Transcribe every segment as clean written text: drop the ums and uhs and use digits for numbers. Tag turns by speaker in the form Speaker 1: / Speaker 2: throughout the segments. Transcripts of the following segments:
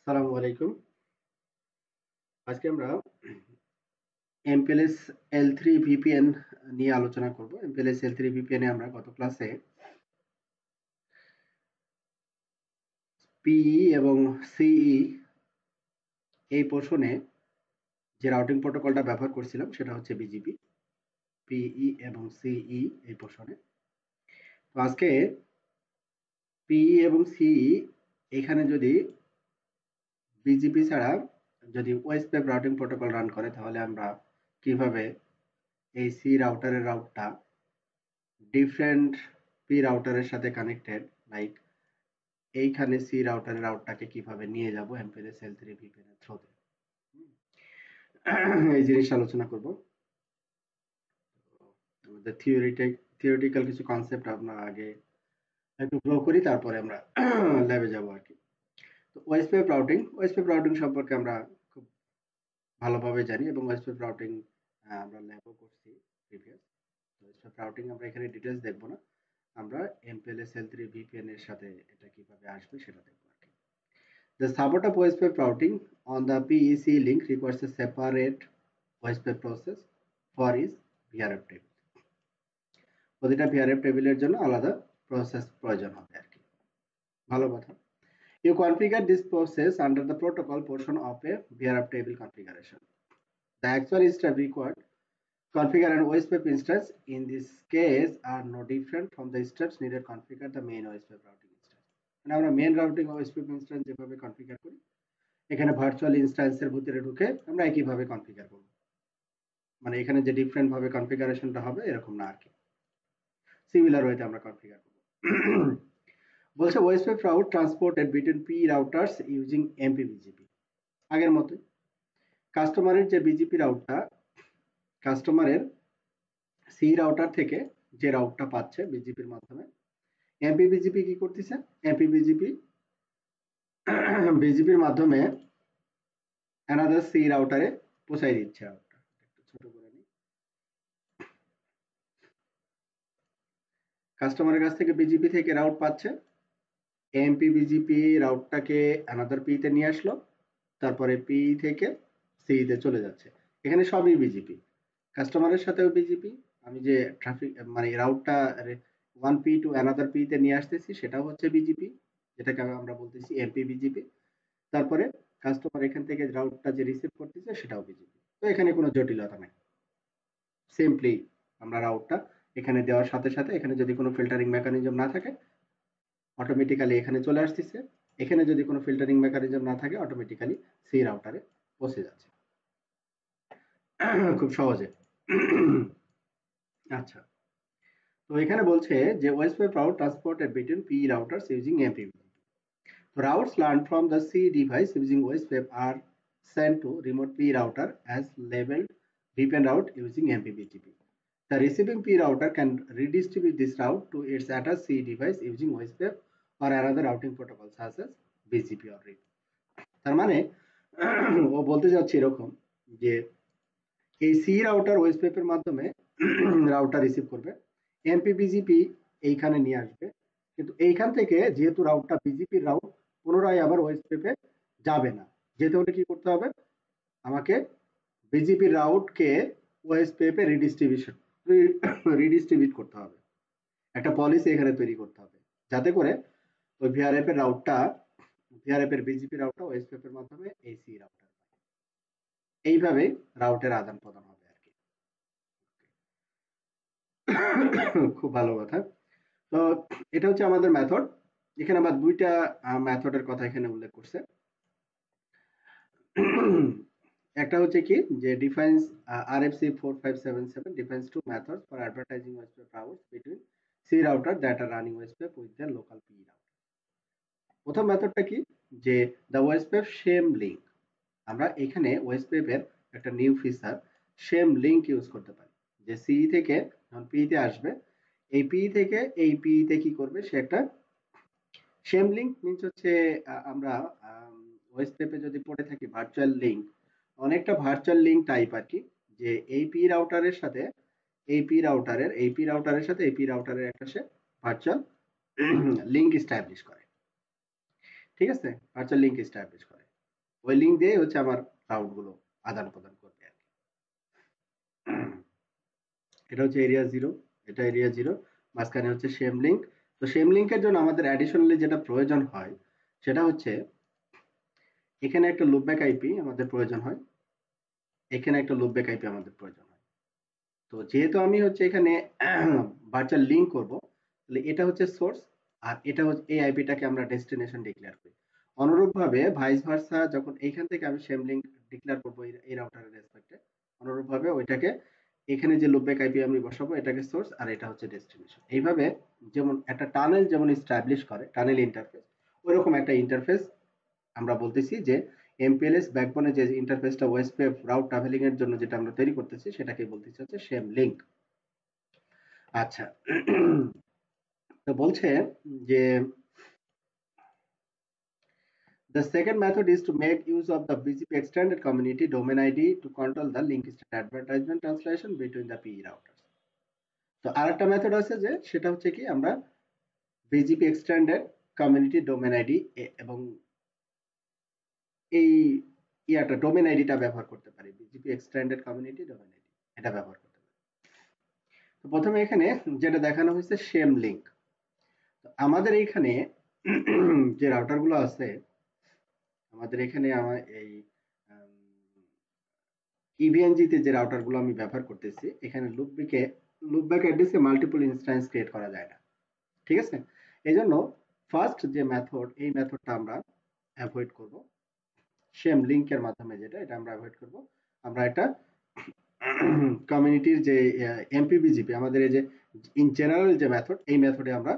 Speaker 1: আসসালামু আলাইকুম। আজকে আমরা MPLS L3 VPN নিয়ে আলোচনা করব। MPLS L3 VPN এ আমরা গত ক্লাসে PE এবং CE এই পোর্শনে যে রাউটিং প্রোটোকলটা ব্যবহার করছিলাম সেটা হচ্ছে BGP, PE এবং CE এই পোর্শনে। তো আজকে PE এবং CE এখানে যদি BGP ছাড়া যদি ওএসপিএফ রাউটিং প্রোটোকল রান করে তাহলে আমরা কিভাবে এই C রাউটারের রাউটটা ডিফারেন্ট পি রাউটারের সাথে কানেক্টেড লাইক এইখানে সি রাউটারের রাউটটাকে কিভাবে নিয়ে যাব এমপিএলএস এল3 ভিপিএন এর থ্রুতে এই জিনিস আলোচনা করব। আমাদের থিওরিটিক্যাল কিছু কনসেপ্ট আমরা আগে একটু গ্রো করি, তারপরে আমরা ল্যাবে যাব আর কি। তো ওএসপিএফ রাউটিং সম্পর্কে আমরা খুব ভালোভাবে জানি এবং ওএসপিএফ রাউটিং আমরা ল্যাবও করছি প্রিভিয়াস। তো ওএসপিএফ রাউটিং আমরা এখানে ডিটেইলস দেখব না, আমরা এমপিএলএস এল3 ভিপিএন এর সাথে এটা কিভাবে আসবে সেটা দেখব আর কি। The support of OSPF routing on the PEC link requires a separate OSPF process for its VRF table. প্রতিটা VRF টেবিলের জন্য আলাদা প্রসেস প্রয়োজন হবে আর কি। ভালো কথা। You configure this process under the protocol portion of a VRF table configuration. The actual step required configure an OSPF instance in this case are no different from the steps needed to configure the main OSPF routing instance. মানে আমরা main routing OSPF instance যেভাবে configure করি এখানে virtual ইনস্ট্যান্সের ভিতরে ঢুকে আমরা একইভাবে configure করব। মানে এখানে যে ডিফারেন্ট ভাবে কনফিগারেশনটা হবে এরকম না আর কি, সিমিলার ওয়েতে আমরা কনফিগার করব। বলছে OSPF route transported between P routers using MPBGP. আগের মতোই কাস্টমারের যে বিজিপি রাউটটা কাস্টমারের সি রাউটার থেকে যে রাউটটা পাচ্ছে বিজিপির মাধ্যমে এমপিবিজিপি কি করতেছে, এমপিবিজিপি বিজিপির মাধ্যমে অ্যানাদার সি রাউটারে পৌঁছাই দিচ্ছে। রাউটটা একটু ছোট করে নিই। কাস্টমারের কাছ থেকে বিজিপি থেকে রাউট পাচ্ছে, এমপি বিজিপি রাউটটাকে অ্যানাদার পি তে নিয়ে আসলো, তারপরে পি থেকে সি তে চলে যাচ্ছে। এখানে সবই বিজিপি, কাস্টমারের সাথেও বিজিপি, আমি যে ট্রাফিক মানে রাউটটা one P to another P তে নিয়ে আসতেছি সেটাও হচ্ছে বিজিপি, যেটাকে আমরা বলতেছি এমপি বিজিপি। তারপরে কাস্টমার এখান থেকে রাউটটা যে রিসিভ করতেছে সেটাও বিজিপি। তো এখানে কোনো জটিলতা নেই, সিম্পলি আমরা রাউটটা এখানে দেওয়ার সাথে সাথে এখানে যদি কোনো ফিল্টারিং মেকানিজম না থাকে অটোমেটিক্যালি এখানে চলে আসতেছে, এখানে যদি কোনো ফিল্টারিং মেকানিজম না থাকে অটোমেটিক্যালি সি রাউটারে পৌঁছে যাচ্ছে খুব সহজে। আচ্ছা, তো এখানে বলছে যে OSPF route transported between P routers using MPV. Routes learned from the C device using OSPF are sent to remote P router as labeled VPN route using MPBGP. The receiving P router can redistribute this route to its attached C device using OSPF or another routing protocol such as BGP or RIP. তার মানে ও বলতে যাচ্ছে এরকম যে এই C router OSPF এর মাধ্যমে router receive করবে, এমপিবিজিপি এইখানে নিয়ে আসবে, কিন্তু এইখান থেকে যেহেতু রাউটটা বিজিপির রাউট পুনরায় আবার ওএসপিএফ এ যাবে না, যেতে হলে কি করতে হবে, আমাকে বিজিপি রাউটকে ওএসপিএফ এ রিডিস্ট্রিবিউট করতে হবে, একটা পলিসি এখানে তৈরি করতে হবে যাতে করে ওই ভিআরএফ এর রাউটটা ভিআরএফ এর বিজিপি রাউটটা ওএসপিএফ এর মাধ্যমে এসি রাউটার, এইভাবে রাউটের আদান প্রদান হবে আর কি। খুব ভালো কথা। তো এটা হচ্ছে আমাদের মেথড। এখানে আবার দুইটা মেথডের কথা এখানে উল্লেখ করছে। একটা হচ্ছে কি যে defines RFC 4577 defines two methods for advertising OSPF routes between C router that are running OSPF with their local P router. প্রথম মেথডটা কি যে the OSPF shame link। আমরা এখানে OSPF এর একটা new feature shame link use করতে পারি, যে C থেকে যখন P তে আসবে এই P থেকে এই P তে কি করবে, সে একটা shame link মিন্স হচ্ছে আমরা OSPF এ যদি পড়ে থাকি ভার্চুয়াল লিংক, অনেকটা ভার্চুয়াল লিংক টাইপ আর কি, যে এই পি রাউটারের সাথে এই পি রাউটারের সাথে এই পি রাউটারের একটা সে ভার্চুয়াল লিংক এস্টাবলিশ করে। ঠিক আছে, ভার্চুয়াল লিংক এস্টাবলিশ করে। ওই লিঙ্ক দিয়ে হচ্ছে আমার রাউট গুলো আদান প্রদান করবে আর কি। এটা হচ্ছে এরিয়া 0, এটা এরিয়া 0, মাঝখানে হচ্ছে সেম লিঙ্ক। তো সেম লিঙ্কের জন্য আমাদের অ্যাডিশনালি যেটা প্রয়োজন হয় সেটা হচ্ছে এখানে একটা লুপব্যাক আইপি আমাদের প্রয়োজন হয়, এখানে একটা লুপব্যাক আইপি আমাদের প্রয়োজন হয়। তো যেহেতু আমি হচ্ছে এখানে ভার্চুয়াল লিঙ্ক করব, তাহলে এটা হচ্ছে সোর্স আর এটা হচ্ছে এই আইপিটাকে আমরা ডেস্টিনেশন ডিক্লেয়ার করি। অনুরূপভাবে ভাইস ভার্সা যখন এইখান থেকে আমি সেম লিঙ্ক ডিক্লেয়ার করব এই রাউটারের রেসপেক্টে, অনুরূপভাবে ওইটাকে এখানে যে লুপব্যাক আইপি আমি বসাবো এটাকে সোর্স আর এটা হচ্ছে ডেস্টিনেশন। এইভাবে যেমন একটা টানেল যেমন এস্টাবলিশ করে টানেল ইন্টারফেস, ওইরকম একটা ইন্টারফেস আমরা বলতেছি যে এমপিএলএস ব্যাকবোনে যে ইন্টারফেসটা ওয়েস্টওয়েব রাউট ট্রাভেলিং এর জন্য যেটা আমরা তৈরি করতেছি সেটাকে বলতেছি হচ্ছে সেম লিঙ্ক। আচ্ছা, তো বলছে যে the second method is to make use of the BGP extended community domain ID to control the link state advertisement translation between the PE routers. তো আরেকটা মেথড আছে যে সেটা হচ্ছে কি আমরা BGP extended community domain ID এবং এই ইয়াটা ডোমেন আইডিটা ব্যবহার করতে পারি, BGP extended community domain ID এটা ব্যবহার করতে পারি। তো প্রথমে এখানে যেটা দেখানো হয়েছে সেম লিঙ্ক। আমাদের এইখানে যে রাউটার গুলো আছে আমাদের এখানে আমার এই ইভিএনজি তে যে রাউটার গুলো আমি ব্যবহার করতেছি এখানে লুপব্যাক অ্যাড্রেসে মাল্টিপল ইনস্ট্যান্স ক্রিয়েট করা যায় না, ঠিক আছে। এই জন্য ফার্স্ট যে মেথড এই মেথডটা আমরা অ্যাভয়েড করব, সেম লিঙ্কের মাধ্যমে যেটা এটা আমরা অ্যাভয়েড করব। আমরা এটা কমিউনিটির যে এমপিবিজিপি আমাদের এই যে ইন জেনারেল যে মেথড এই মেথডে আমরা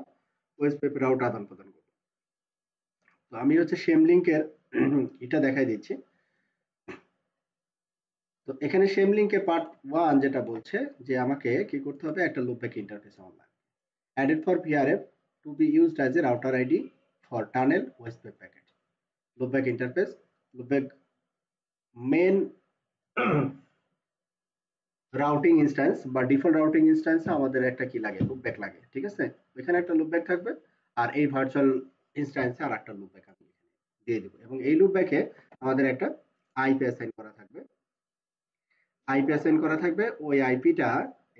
Speaker 1: ওয়েস্টওয়েব রাউট আদান প্রদান করব। তো আমি হচ্ছে সেম লিঙ্কের এটা দেখাই দিচ্ছি। তো এখানে সেম লিঙ্কের পার্ট 1 যেটা বলছে যে আমাকে কি করতে হবে, একটা লুপব্যাক ইন্টারফেস আমার লাগবে। added for VRF to be used as a router ID for tunnel westweb packet. Loopback interface, loopback main routing instance বা ডিফল্ট রাউটিং ইনস্ট্যান্সে আমাদের একটা কি লাগে, লুপব্যাক লাগে, ঠিক আছে। এখানে একটা লুপব্যাক থাকবে আর এই ভার্চুয়াল ইনস্ট্যান্সে আর একটা লুপব্যাক আমি দিয়ে দেবো এবং এই লুপব্যাকে আমাদের একটা আইপি অ্যাসাইন করা থাকবে। আইপি অ্যাসাইন করা থাকবে, ওই আইপিটা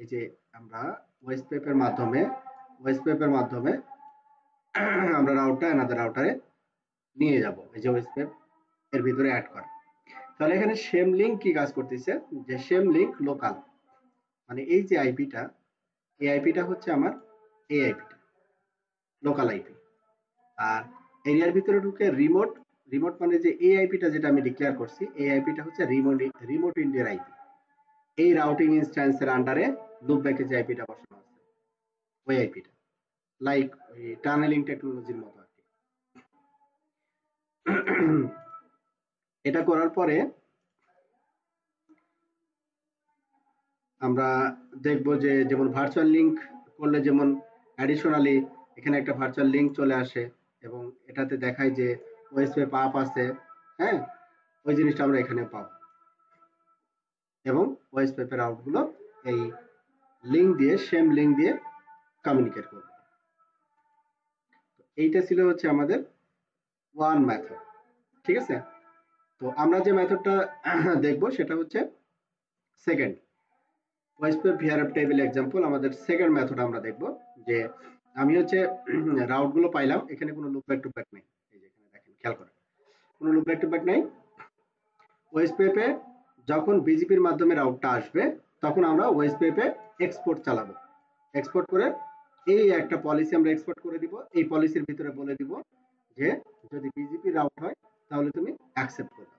Speaker 1: এই যে আমরা ওয়েস্টপেপের মাধ্যমে আমরা রাউটার অ্যানাদার রাউটারে নিয়ে যাব, এই যে ওয়েস্টপেপ এর ভিতরে অ্যাড করা। তাহলে এখানে সেম লিঙ্ক কি কাজ করতেছে, যে সেম লিঙ্ক লোকাল, মানে এই যে আইপিটা এই আইপিটা হচ্ছে আমার এই আইপিটা লোকাল আইপি। আর এরিয়ার ভিতরে ঢুকে রিমোট, রিমোট মানে যে এই আইপিটা যেটা আমি ডিক্লেয়ার করছি এই আইপিটা হচ্ছে রিমোট ইন্ডিয়ার আইপি। এই রাউটিং ইনস্ট্যান্সের আন্ডারে লুপব্যাকে যে আইপিটা বসানো আছে ওই আইপিটা, লাইক ওই টানেলিং টেকনোলজির মতো আর কি। এটা করার পরে আমরা দেখব যে যেমন ভার্চুয়াল লিঙ্ক করলে যেমন অ্যাডিশনালি এখানে একটা ভার্চুয়াল লিঙ্ক চলে আসে এবং এটাতে দেখায় যে ওয়েস্টওয়েব আপ আছে, হ্যাঁ, ওই জিনিসটা আমরা এখানে পাবো এবং ওয়েস্টওয়েবের আউটগুলো এই লিঙ্ক দিয়ে সেম লিঙ্ক দিয়ে কমিউনিকেট করবে। এইটা ছিল হচ্ছে আমাদের ওয়ান মেথড, ঠিক আছে। তো আমরা যে মেথডটা দেখবো সেটা হচ্ছে সেকেন্ড ওয়েস্টওয়েব ভিআরএফ টেবিল এক্সাম্পল। আমাদের সেকেন্ড মেথড আমরা দেখবো যে আমি হচ্ছে রাউট গুলো পাইলাম, এখানে কোনো লুপব্যাক টুপব্যাক নেই, এই যে এখানে দেখেন খেয়াল করেন কোনো লুপব্যাক টুপব্যাক নাই। ওয়েস্টওয়েবে যখন বিজিপির মাধ্যমে রাউটটা আসবে তখন আমরা ওয়েস্টওয়েবে এক্সপোর্ট চালাবো, এক্সপোর্ট করে এই একটা পলিসি আমরা এক্সপোর্ট করে দিব, এই পলিসির ভিতরে বলে দিব যে যদি বিজিপি রাউট হয় তাহলে তুমি অ্যাকসেপ্ট করবে,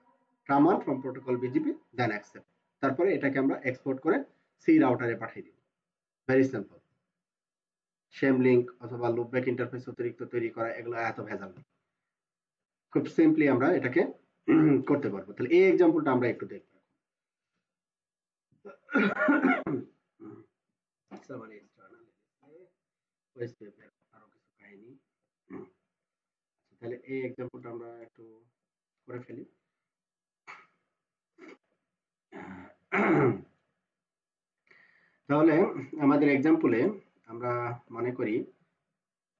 Speaker 1: command from protocol BGP then accept, তারপরে এটাকে আমরা এক্সপোর্ট করে সি রাউটারে পাঠিয়ে দিব। Very simple. সেম লিঙ্ক অথবা লুপব্যাক ইন্টারফেস অতিরিক্ত তৈরি করা এগুলো এত ভেজাল নেই, খুব সিম্পলি আমরা এটাকে করতে পারবো। তাহলে এই এক্সাম্পলটা আমরা একটু দেখব। আরো কিছু কাহিনী, তাহলে এই এক্সাম্পলটা আমরা একটু করে ফেলি। তাহলে আমাদের এক্সাম্পলে আমরা মনে করি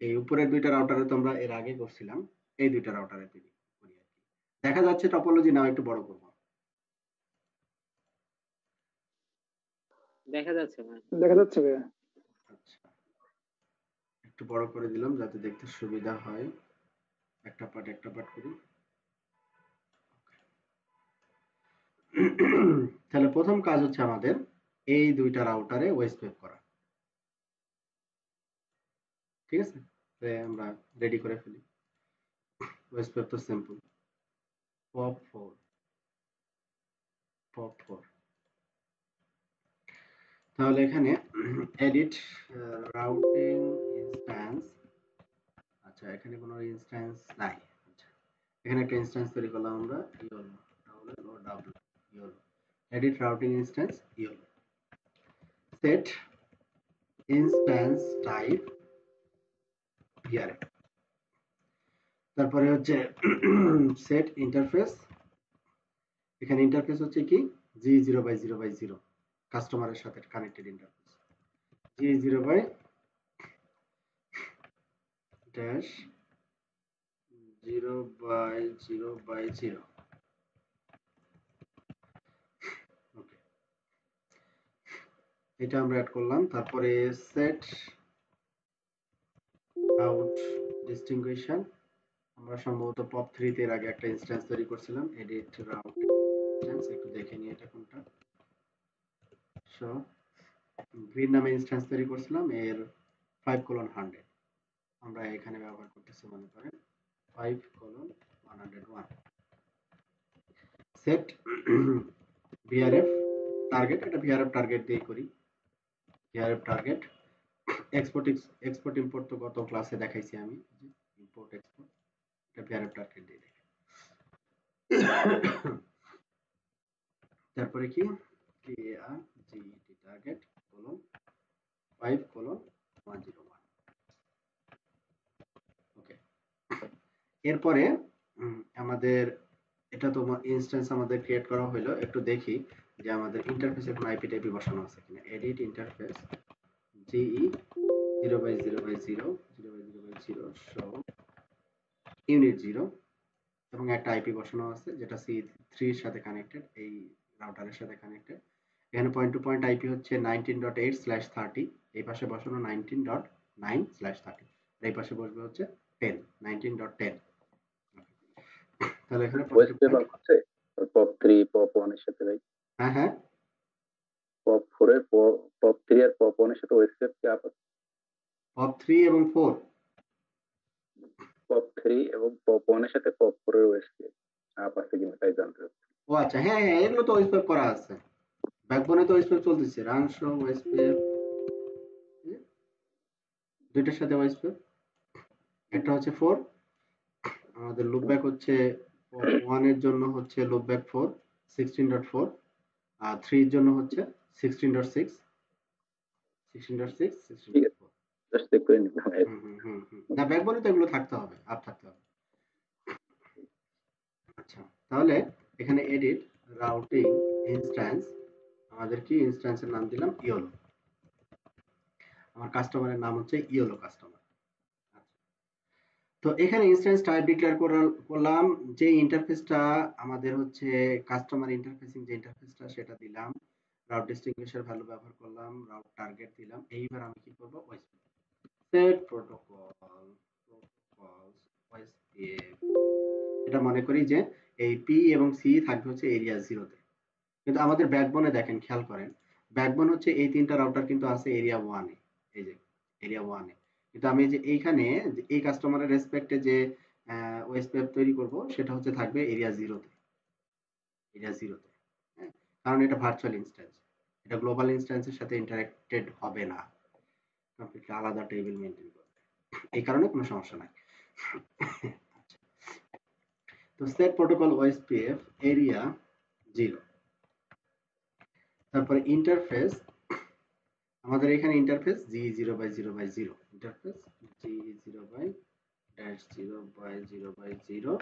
Speaker 1: এই উপরের দুইটা রাউটারে তো আমরা এর আগে করছিলাম, এই দুইটা রাউটারে করি আর কি। দেখা যাচ্ছে টপোলজি? নাও একটু বড় করব?
Speaker 2: দেখা যাচ্ছে ভাই।
Speaker 3: দেখা যাচ্ছে ভাইয়া।
Speaker 1: আচ্ছা, একটু বড় করে দিলাম যাতে দেখতে সুবিধা হয়। একটা পার্ট করি। তাহলে প্রথম কাজ হচ্ছে আমাদের এই দুইটা রাউটারে ওয়েস্টওয়েব করা। ঠিক আছে, আমরা রেডি করে ফেলি। ওয়েস্টওয়েব তো সিম্পল, POP4 POP4। তাহলে এখানে এডিট রাউটিং ইনস্ট্যান্স। আচ্ছা, এখানে কোনো ইনস্ট্যান্স নাই। আচ্ছা, এখানে একটা ইনস্ট্যান্স তৈরি করলাম আমরা, yellow edit routing instance yellow. Set instance type VRF. তারপরে হচ্ছে সেট ইন্টারফেস। এখানে ইন্টারফেস হচ্ছে কি G0/0/0, কাস্টমারের সাথে কানেক্টেড ইন্টারফেস। G0/0/0। ওকে, এটা আমরা অ্যাড করলাম। তারপরে সেট আউট ডিস্টিংগুইশন। আমরা সম্ভবত POP3 তে এর আগে একটা ইনস্ট্যান্স তৈরি করছিলাম, এডিট রাউট ইনস্ট্যান্স। একটু দেখে নিই এটা কোনটা। সো গ্রিন নামে ইনস্ট্যান্স তৈরি করছিলাম, এর 5:100 আমরা এখানে ব্যবহার করতেছি, মনে করেন 5:101। সেট ভিআরএফ টার্গেট, এটা ভিআরএফ টার্গেট দিয়ে করি। ভিআরএফ টার্গেট এক্সপোর্ট ইম্পোর্ট তো গত ক্লাসে দেখাইছি আমি, ইম্পোর্ট এক্সপোর্ট, এটা ভিআরএফ টার্গেট দিয়ে দেখি। তারপরে কি KARGET টার্গেট কোলন 5:101। ওকে, এরপরে আমাদের এটা তো ইনস্ট্যান্স আমাদের ক্রিয়েট করা হলো। একটু দেখি যে আমাদের ইন্টারফেসে কোনো আইপি টাইপি বসানো আছে কিনা। Edit interface GE 0/0/0 show unit 0 এবং একটা আইপি বসানো আছে যেটা C3 এর সাথে কানেক্টেড, এই রাউটারের সাথে কানেক্টেড। এখানে পয়েন্ট টু পয়েন্ট আইপি হচ্ছে 19.8/30, এই পাশে বসানো 19.9/30, এই পাশে বসবে হচ্ছে 10 19.10। তাহলে এখানে পয়েন্ট টু
Speaker 4: ওয়েস্টওয়েব
Speaker 1: পয়েন্ট
Speaker 4: হচ্ছে POP3 POP1 এর সাথে ভাই।
Speaker 1: হ্যাঁ হ্যাঁ,
Speaker 4: POP4 এর POP3 আর POP1 এর সাথে ওয়েস্টওয়েব কি আপ আছে?
Speaker 1: POP3 এবং 4।
Speaker 4: POP3 এবং POP1 এর সাথে POP4 এর ওয়েস্টওয়েব আপ আছে কিনা তাই জানতে চাচ্ছি।
Speaker 1: ও আচ্ছা, হ্যাঁ হ্যাঁ, এগুলো তো ওয়েস্টওয়েব করা আছে, ব্যাকবোনে তো ওয়েস্টওয়েব চলতেছে। রান শো ওয়েস্টওয়েব, দুইটার সাথে ওয়েস্টওয়েব। একটা হচ্ছে 4, আমাদের লুপব্যাক হচ্ছে POP1 এর জন্য হচ্ছে লুপব্যাক 4 16.4, আর 3 এর জন্য হচ্ছে 16.6 16.6
Speaker 4: ঠিক আছে,
Speaker 1: 16.4।
Speaker 4: জাস্ট চেক করে নিলাম।
Speaker 1: না, ব্যাকবোনে তো এগুলো থাকতে হবে, আপ থাকতে হবে। আচ্ছা, তাহলে এখানে এডিট রাউটিং ইনস্ট্যান্স, আমাদের কি ইনস্ট্যান্সের নাম দিলাম ইওলো। আমার কাস্টমারের নাম হচ্ছে ইওলো কাস্টমার। তো এখানে ইনস্ট্যান্স টাইপ ডিক্লেয়ার করলাম, যে ইন্টারফেসটা আমাদের হচ্ছে কাস্টমার ইন্টারফেসিং, যে ইন্টারফেসটা সেটা দিলাম। রাউট ডিস্টিংগুইশার ভ্যালু ব্যবহার করলাম, রাউট টার্গেট দিলাম। এইবার আমি কি করব, সেট প্রোটোকলস ওয়েসপিএফ। এটা মনে করি যে এই পি এবং সি থাকবে হচ্ছে এরিয়া 0-তে, কিন্তু আমাদের ব্যাকবোনে দেখেন, খেয়াল করেন, ব্যাকবোন হচ্ছে এই তিনটা রাউটার কিন্তু আছে এরিয়া 1-এ, এই যে এরিয়া 1-এ। কিন্তু আমি যে এইখানে এই কাস্টমারের রেসপেক্টে যে ওয়েসপিএফ তৈরি করব সেটা হচ্ছে থাকবে এরিয়া 0-তে, এরিয়া 0-তে। হ্যাঁ, কারণ এটা ভার্চুয়াল ইনস্ট্যান্স, এটা গ্লোবাল ইনস্ট্যান্সের সাথে ইন্টারেক্টেড হবে না, কমপ্লিটলি আলাদা টেবিল মেইনটেইন করবে, এই কারণে কোনো সমস্যা নাই। আচ্ছা, তো সেট প্রোটোকল ওএসপিএফ এরিয়া 0। তারপরে ইন্টারফেস, আমাদের এখানে ইন্টারফেস G0/0/0, ইন্টারফেস G0/0/0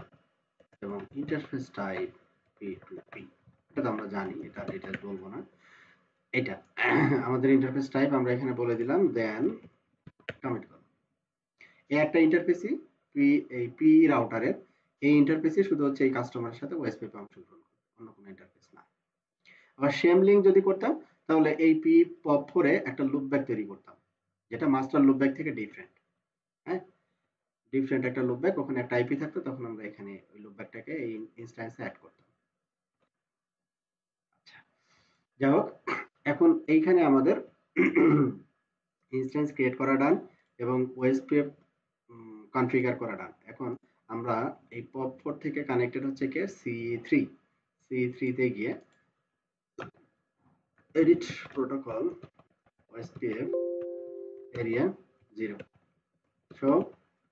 Speaker 1: এবং ইন্টারফেস টাইপ P2P। এটা তো আমরা জানি, এটা ডিটেইলস বলবো না। এটা আমাদের ইন্টারফেস টাইপ আমরা এখানে বলে দিলাম, দেন কমিট করব। এই একটা ইন্টারফেসই এই পি রাউটারের এই ইন্টারফেসই শুধু হচ্ছে এই কাস্টমারের সাথে ওএসপিএফ অংশগ্রহণ করবে, অন্য কোনো ইন্টারফেস না। আবার সেম লিঙ্ক যদি করতাম তাহলে এই পি পপ 4 এ একটা লুপব্যাক তৈরি করতাম, যেটা মাস্টার লুপব্যাক থেকে ডিফারেন্ট। হ্যাঁ, ডিফারেন্ট একটা লুপব্যাক, ওখানে একটা আইপি থাকতো, তখন আমরা এখানে ওই লুপব্যাকটাকে এই ইনস্ট্যান্সে অ্যাড করতাম। আচ্ছা, যাই হোক, এখন এইখানে আমাদের ইনস্ট্যান্স ক্রিয়েট করা ডান এবং ওএসপিএফ কনফিগার করা ডান। এখন আমরা এই পপ 4 থেকে কানেক্টেড হচ্ছে কে সি3 তে গিয়ে edit protocol OSPF area 0 so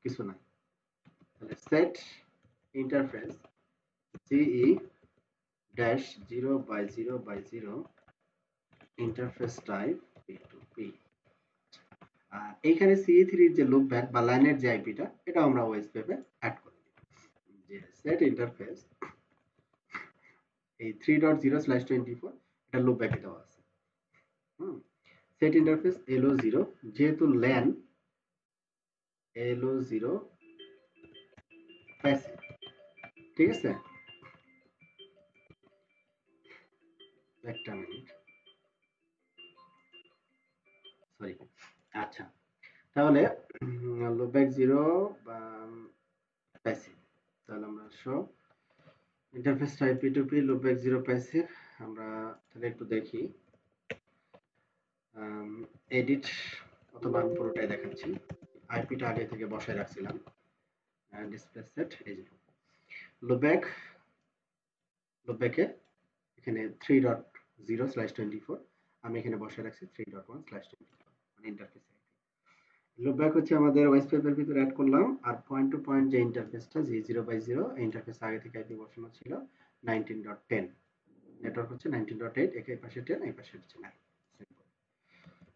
Speaker 1: কিছু নাই, তাহলে সেট ইন্টারফেস সিই ড্যাশ 0/0/0 ইন্টারফেস টাইপ P2P। এইখানে CE3 এর যে লুপব্যাক বা লাইনের যে আইপিটা, এটা আমরা ওএসপিএফ এ অ্যাড করে দিব। যে সেট ইন্টারফেস এই 3.0/24 এটা লুপব্যাকে দেওয়া আছে। সেট ইন্টারফেস LO0, যেহেতু ল্যান LO0 প্যাসিভ, ঠিক আছে? একটা মিনিট, সরি। আচ্ছা, তাহলে লুপব্যাক 0 বা প্যাসিভ, তাহলে আমরা show interface type P2P loopback 0 passive. আমরা তাহলে একটু দেখি, এডিট অথবা আমি পুরোটাই দেখাচ্ছি। আইপিটা আগে থেকে বসায় রাখছিলাম, ডিসপ্লে সেট, এই যে লুপব্যাকে এখানে 3.0/24, আমি এখানে বসায় রাখছি 3.1/24, মানে ইন্টারফেস আইপি। লুপব্যাক হচ্ছে আমাদের ওএসপিএফ এর ভিতরে অ্যাড করলাম, আর পয়েন্ট টু পয়েন্ট যে ইন্টারফেসটা G0/0, এই ইন্টারফেস আগে থেকে আইপি বসানো ছিল 19.10, নেটওয়ার্ক হচ্ছে 19.8, এই পাশে 10, এই পাশে হচ্ছে 9, সিম্পল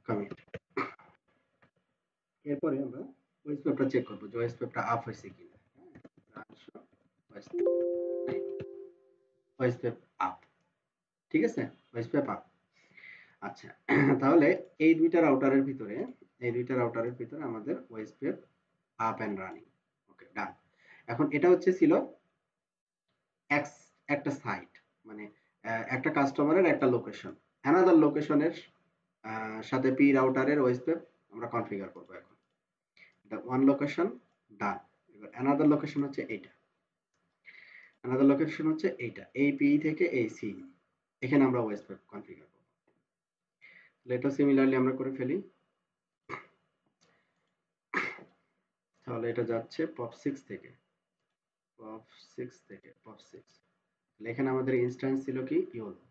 Speaker 1: কমিট। এরপরে আমরা ওএসপিএফটা চেক করব যে ওএসপিএফটা আপ হয়েছে কিনা। ওএসপিএফ আপ, ঠিক আছে, ওএসপিএফ আপ। আচ্ছা, তাহলে এই দুইটা রাউটারের ভিতরে আমাদের ওএসপিএফ আপ এন্ড রানিং। ওকে, ডান। এখন এটা হচ্ছে ছিল একটা সাইট, মানে একটা কাস্টমারের একটা লোকেশন, অ্যানাদার লোকেশনের সাথে পি রাউটারের ওএসপিএফ আমরা কনফিগার করব। এখন এটা ওয়ান লোকেশন, ডান। এবার অ্যানাদার লোকেশন হচ্ছে এইটা, এই পি থেকে এই সি, এখানে আমরা ওএসপিএফ কনফিগার করব। এটা সিমিলারলি আমরা করে ফেলি। তাহলে এটা যাচ্ছে পপ 6 থেকে, তাহলে এখানে আমাদের ইনস্ট্যান্স ছিল কি ইওলো,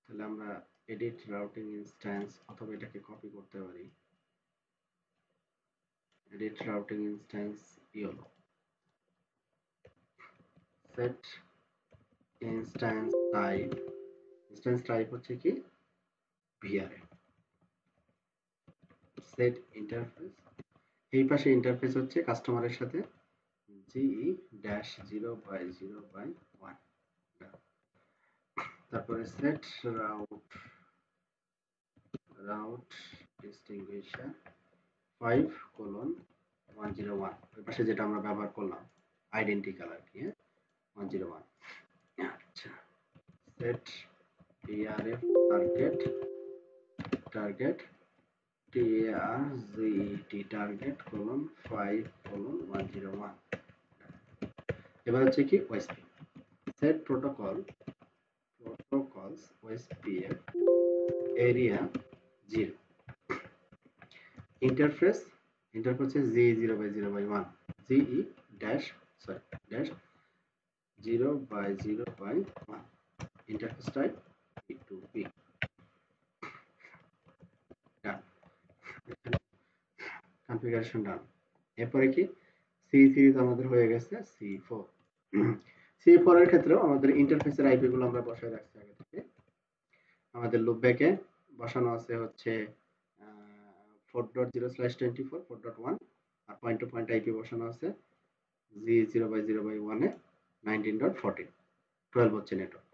Speaker 1: তাহলে আমরা এডিট রাউটিং ইনস্ট্যান্স, অথবা এটাকে কপি করতে পারি, edit routing instance yellow, set instance type হচ্ছে কি ভিআরএফ, সেট ইন্টারফেস, এই পাশে ইন্টারফেস হচ্ছে কাস্টমারের সাথে GE-0/0/1, তারপরে সেট রাউট ডিস্টিংগুইশার 5:101, ওই পাশে যেটা আমরা ব্যবহার করলাম আইডেন্টিক্যাল আর কি, 101। আচ্ছা, set PRF target target colon 5:101। এবার হচ্ছে কি OSP, set protocols OSPF area 0, interface হচ্ছে G0/0/1, GE dash 0/0/1, interface type P2P, ডান, কনফিগারেশন ডান। এরপরে কি C3 তো আমাদের হয়ে গেছে, C4 এর ক্ষেত্রেও আমাদের ইন্টারফেসের আইপি গুলো আমরা বসায় রাখছি আগে থেকে। আমাদের লুপব্যাকে বসানো আছে হচ্ছে 4.0/24, 4.1, আর পয়েন্ট টু পয়েন্ট আইপি বসানো আছে G0/0/1 এ 19.14, 12 হচ্ছে নেটওয়ার্ক।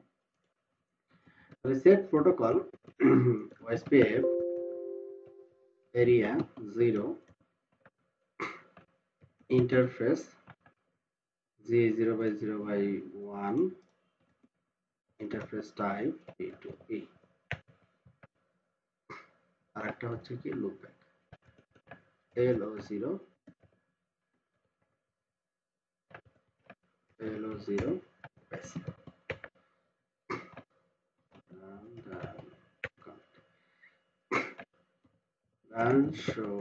Speaker 1: তাহলে set protocol OSPF area 0 interface G0/0/1 interface type P2P আর একটা হচ্ছে কি loopback LO0 base run show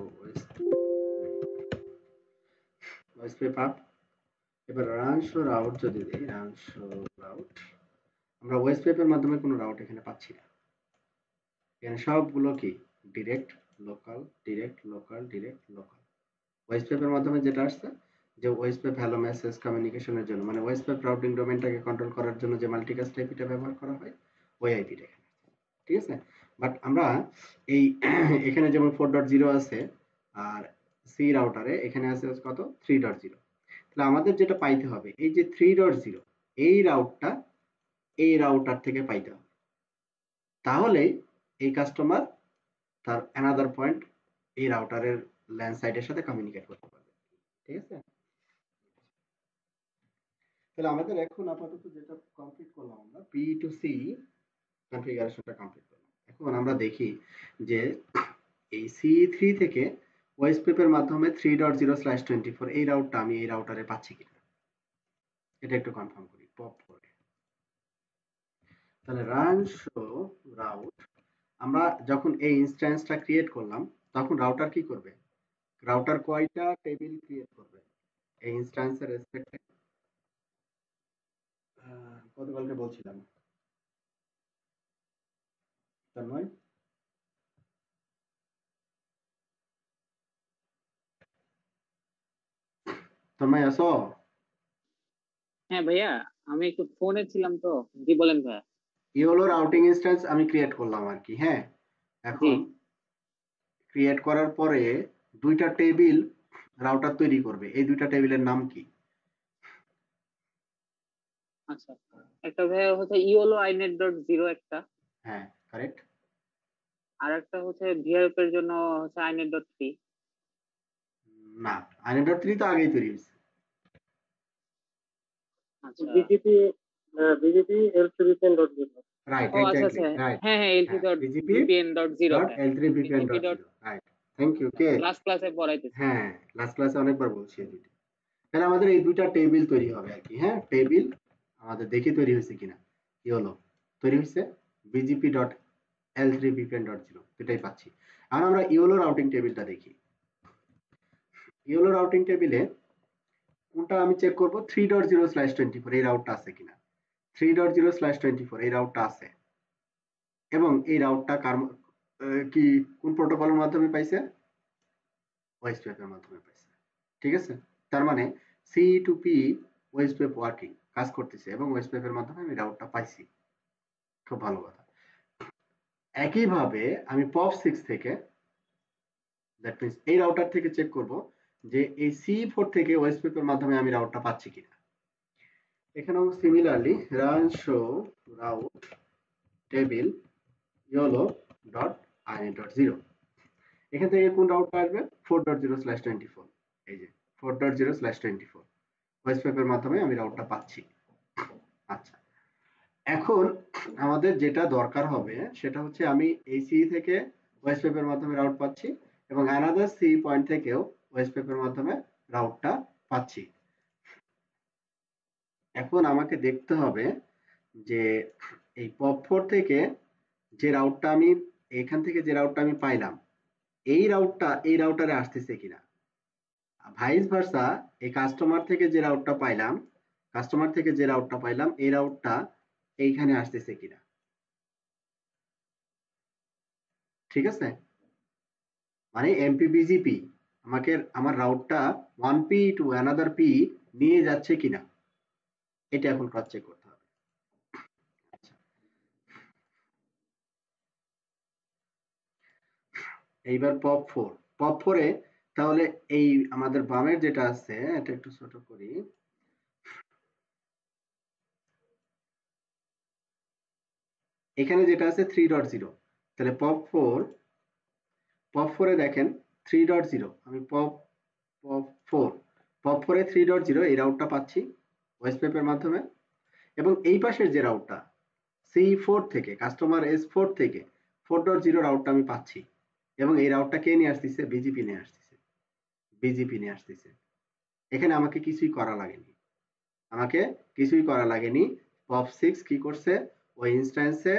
Speaker 1: OSPF up এবার রান শো রাউট যদি দেই রান শো রাউট আমরা OSPF এর মাধ্যমে কোনো রাউট এখানে পাচ্ছি না এখানে সবগুলো কি ডিরেক্ট লোকাল OSPF এর মাধ্যমে যেটা আসছে যে OSPF হ্যালো মেসেজ কমিউনিকেশনের জন্য মানে OSPF রাউটিং ডোমেইনটাকে কন্ট্রোল করার জন্য যে মাল্টিকাস্ট আইপিটা ব্যবহার করা হয় ওই আইপিটা এখানে ঠিক আছে বাট আমরা এই এখানে যেমন 4.0 আছে আর সি রাউটারে এখানে আছে কত 3.0 তাহলে আমাদের যেটা পাইতে হবে এই যে 3.0 এই রাউটটা এই রাউটার থেকে পাইতে হবে তাহলেই এই কাস্টমার তার অ্যানাদার পয়েন্ট এই রাউটারের ল্যান সাইটের সাথে কমিউনিকেট করতে পারবে ঠিক আছে তাহলে আমাদের এখন আপাতত যেটা কমপ্লিট করলাম আমরা P2C কনফিগারেশনটা কমপ্লিট করলাম এখন আমরা দেখি যে এই C3 থেকে OSPF এর মাধ্যমে 3.0/24 এই রাউটটা আমি এই রাউটারে পাচ্ছি কিনা এটা একটু কনফার্ম করি পপ করে তাহলে রান শো রাউট আমরা যখন এই ইনস্ট্যান্সটা ক্রিয়েট করলাম তখন রাউটার কি করবে রাউটার কয়টা টেবিল ক্রিয়েট করবে এই ইনস্ট্যান্সের রেসপেক্টে গতকালকে বলছিলাম তন্ময় তন্ময় আসো
Speaker 2: হ্যাঁ ভাইয়া, আমি একটু ফোনে ছিলাম তো। জি বলেন ভাইয়া।
Speaker 1: ই হলো রাউটিং ইনস্ট্যান্স আমি ক্রিয়েট করলাম আর কি হ্যাঁ
Speaker 2: জি
Speaker 1: এখন ক্রিয়েট করার পরে দুইটা টেবিল রাউটার তৈরি করবে এই দুইটা টেবিলের নাম কি
Speaker 2: আচ্ছা, একটা ভাইয়া হচ্ছে ইওলো আইনেট ডট জিরো একটা,
Speaker 1: হ্যাঁ কারেক্ট
Speaker 2: আর একটা হচ্ছে ভিআইপ এর জন্য হচ্ছে আইনেট ডট থ্রি।
Speaker 1: না আইনেডর 3 তো আগেই তৈরি হয়েছে
Speaker 2: আচ্ছা BGP, BGP L three VPN dot zero.
Speaker 1: Right
Speaker 2: ও আচ্ছা
Speaker 1: এক্স্যাক্টলি
Speaker 2: আচ্ছা,
Speaker 1: রাইট
Speaker 2: হ্যাঁ হ্যাঁ, এল3
Speaker 1: হ্যাঁ
Speaker 2: dot
Speaker 1: BGP
Speaker 2: VPN dot zero,
Speaker 1: dot
Speaker 2: হ্যাঁ
Speaker 1: L three VPN
Speaker 2: BGP
Speaker 1: dot
Speaker 2: dot.
Speaker 1: Zero right thank you কে
Speaker 2: লাস্ট ক্লাসে পড়াইতেছি।
Speaker 1: হ্যাঁ লাস্ট ক্লাসে অনেকবার বলছি এই দুটো তাহলে আমাদের এই দুইটা টেবিল তৈরি হবে আর কি হ্যাঁ টেবিল আমাদের দেখি তৈরি হয়েছে কিনা কি হলো তৈরি হয়েছে বিজিপি ডট এল3 বিপিএন ডট জিরো দুটাই পাচ্ছি আর আমরা ইওলো রাউটিং টেবিলটা দেখি ইওলো রাউটিং টেবিলে কোনটা আমি চেক করব 3.0/24 এই রাউটটা আছে কিনা 3.0/24 এই রাউটটা আছে এবং এই রাউটটা কি কোন প্রোটোকলের মাধ্যমে পাইছে ওএসপিএফ এর মাধ্যমে পাইছে ঠিক আছে তার মানে C2P ওএসপিএফ ওয়ার্কিং কাজ করতেছে এবং ওএসপিএফ এর মাধ্যমে আমি রাউটটা পাইছি খুব ভালো কথা একইভাবে আমি POP6 থেকে দ্যাট মিন্স এই রাউটার থেকে চেক করব যে এই C4 থেকে ওএসপিএফ এর মাধ্যমে আমি রাউটটা পাচ্ছি কিনা এখানেও similarly run show route table yellow dot আইনি ডট জিরো এখান থেকে কোন রাউটটা আসবে 4.0/24 এই যে 4.0/24 ওএসপিএফ এর মাধ্যমে আমি রাউটটা পাচ্ছি আচ্ছা এখন আমাদের যেটা দরকার হবে সেটা হচ্ছে আমি এই সি থেকে ওএসপিএফ এর মাধ্যমে রাউট পাচ্ছি এবং অ্যানাদার সি পয়েন্ট থেকেও ওএসপিএফ এর মাধ্যমে রাউটটা পাচ্ছি এখন আমাকে দেখতে হবে যে এই POP4 থেকে যে রাউটটা আমি এখান থেকে যে রাউটটা আমি পাইলাম এই রাউটটা এই রাউটারে আসতেছে কিনা ভাইস ভার্সা এই কাস্টমার থেকে যে রাউটটা পাইলাম এই রাউটটা এইখানে আসতেছে কিনা ঠিক আছে মানে এমপিবিজিপি আমাকে আমার রাউটটা 1P টু অ্যানাদার পি নিয়ে যাচ্ছে কিনা এটা এখন ক্রস চেক করতে হবে আচ্ছা এইবার পপ 4 এ তাহলে এই আমাদের বামের যেটা আছে এটা একটু ছোট করি এখানে যেটা আছে 3.0 তাহলে পপ 4 এ দেখেন 3.0 আমি পপ 4 এ 3.0 এই রাউটটা পাচ্ছি ওএসপিএফ এর মাধ্যমে, এবং এই পাশের যে রাউটটা C4 থেকে কাস্টমার S4 থেকে 4.0 রাউটটা আমি পাচ্ছি, এবং এই রাউটটা কে নিয়ে আসতেছে? বিজিপি নিয়ে আসতেছে, বিজিপি নিয়ে আসতেছে। এখানে আমাকে কিছুই করা লাগেনি, আমাকে কিছুই করা লাগেনি। POP6 কি করছে? ওই ইনস্ট্যান্সে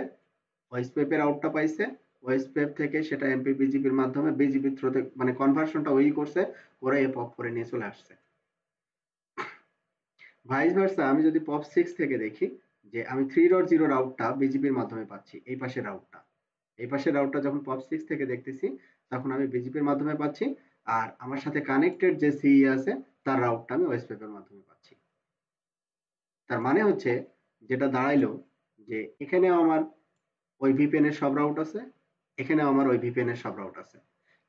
Speaker 1: ওএসপিএফ এর আউটটা পাইছে, ওএসপিএফ থেকে সেটা এমপি বিজিপির মাধ্যমে বিজিপির থ্রুতে মানে কনভার্সনটা ওই করছে, করে এই POP4 এ নিয়ে চলে আসছে। ভাইস ভার্সা আমি যদি POP6 থেকে দেখি যে আমি 3.0 রাউটটা বিজিপির মাধ্যমে পাচ্ছি, এই পাশের রাউটটা, এই পাশের রাউটটা যখন POP6 থেকে দেখতেছি তখন আমি বিজিপির মাধ্যমে পাচ্ছি, আর আমার সাথে কানেক্টেড যে সিই আছে তার রাউটটা আমি ওএসপিএফ এর মাধ্যমে পাচ্ছি। তার মানে হচ্ছে যেটা দাঁড়াইলো যে এখানেও আমার ওই ভিপিএন এর সব রাউট আছে, এখানেও আমার ওই ভিপিএন এর সব রাউট আছে,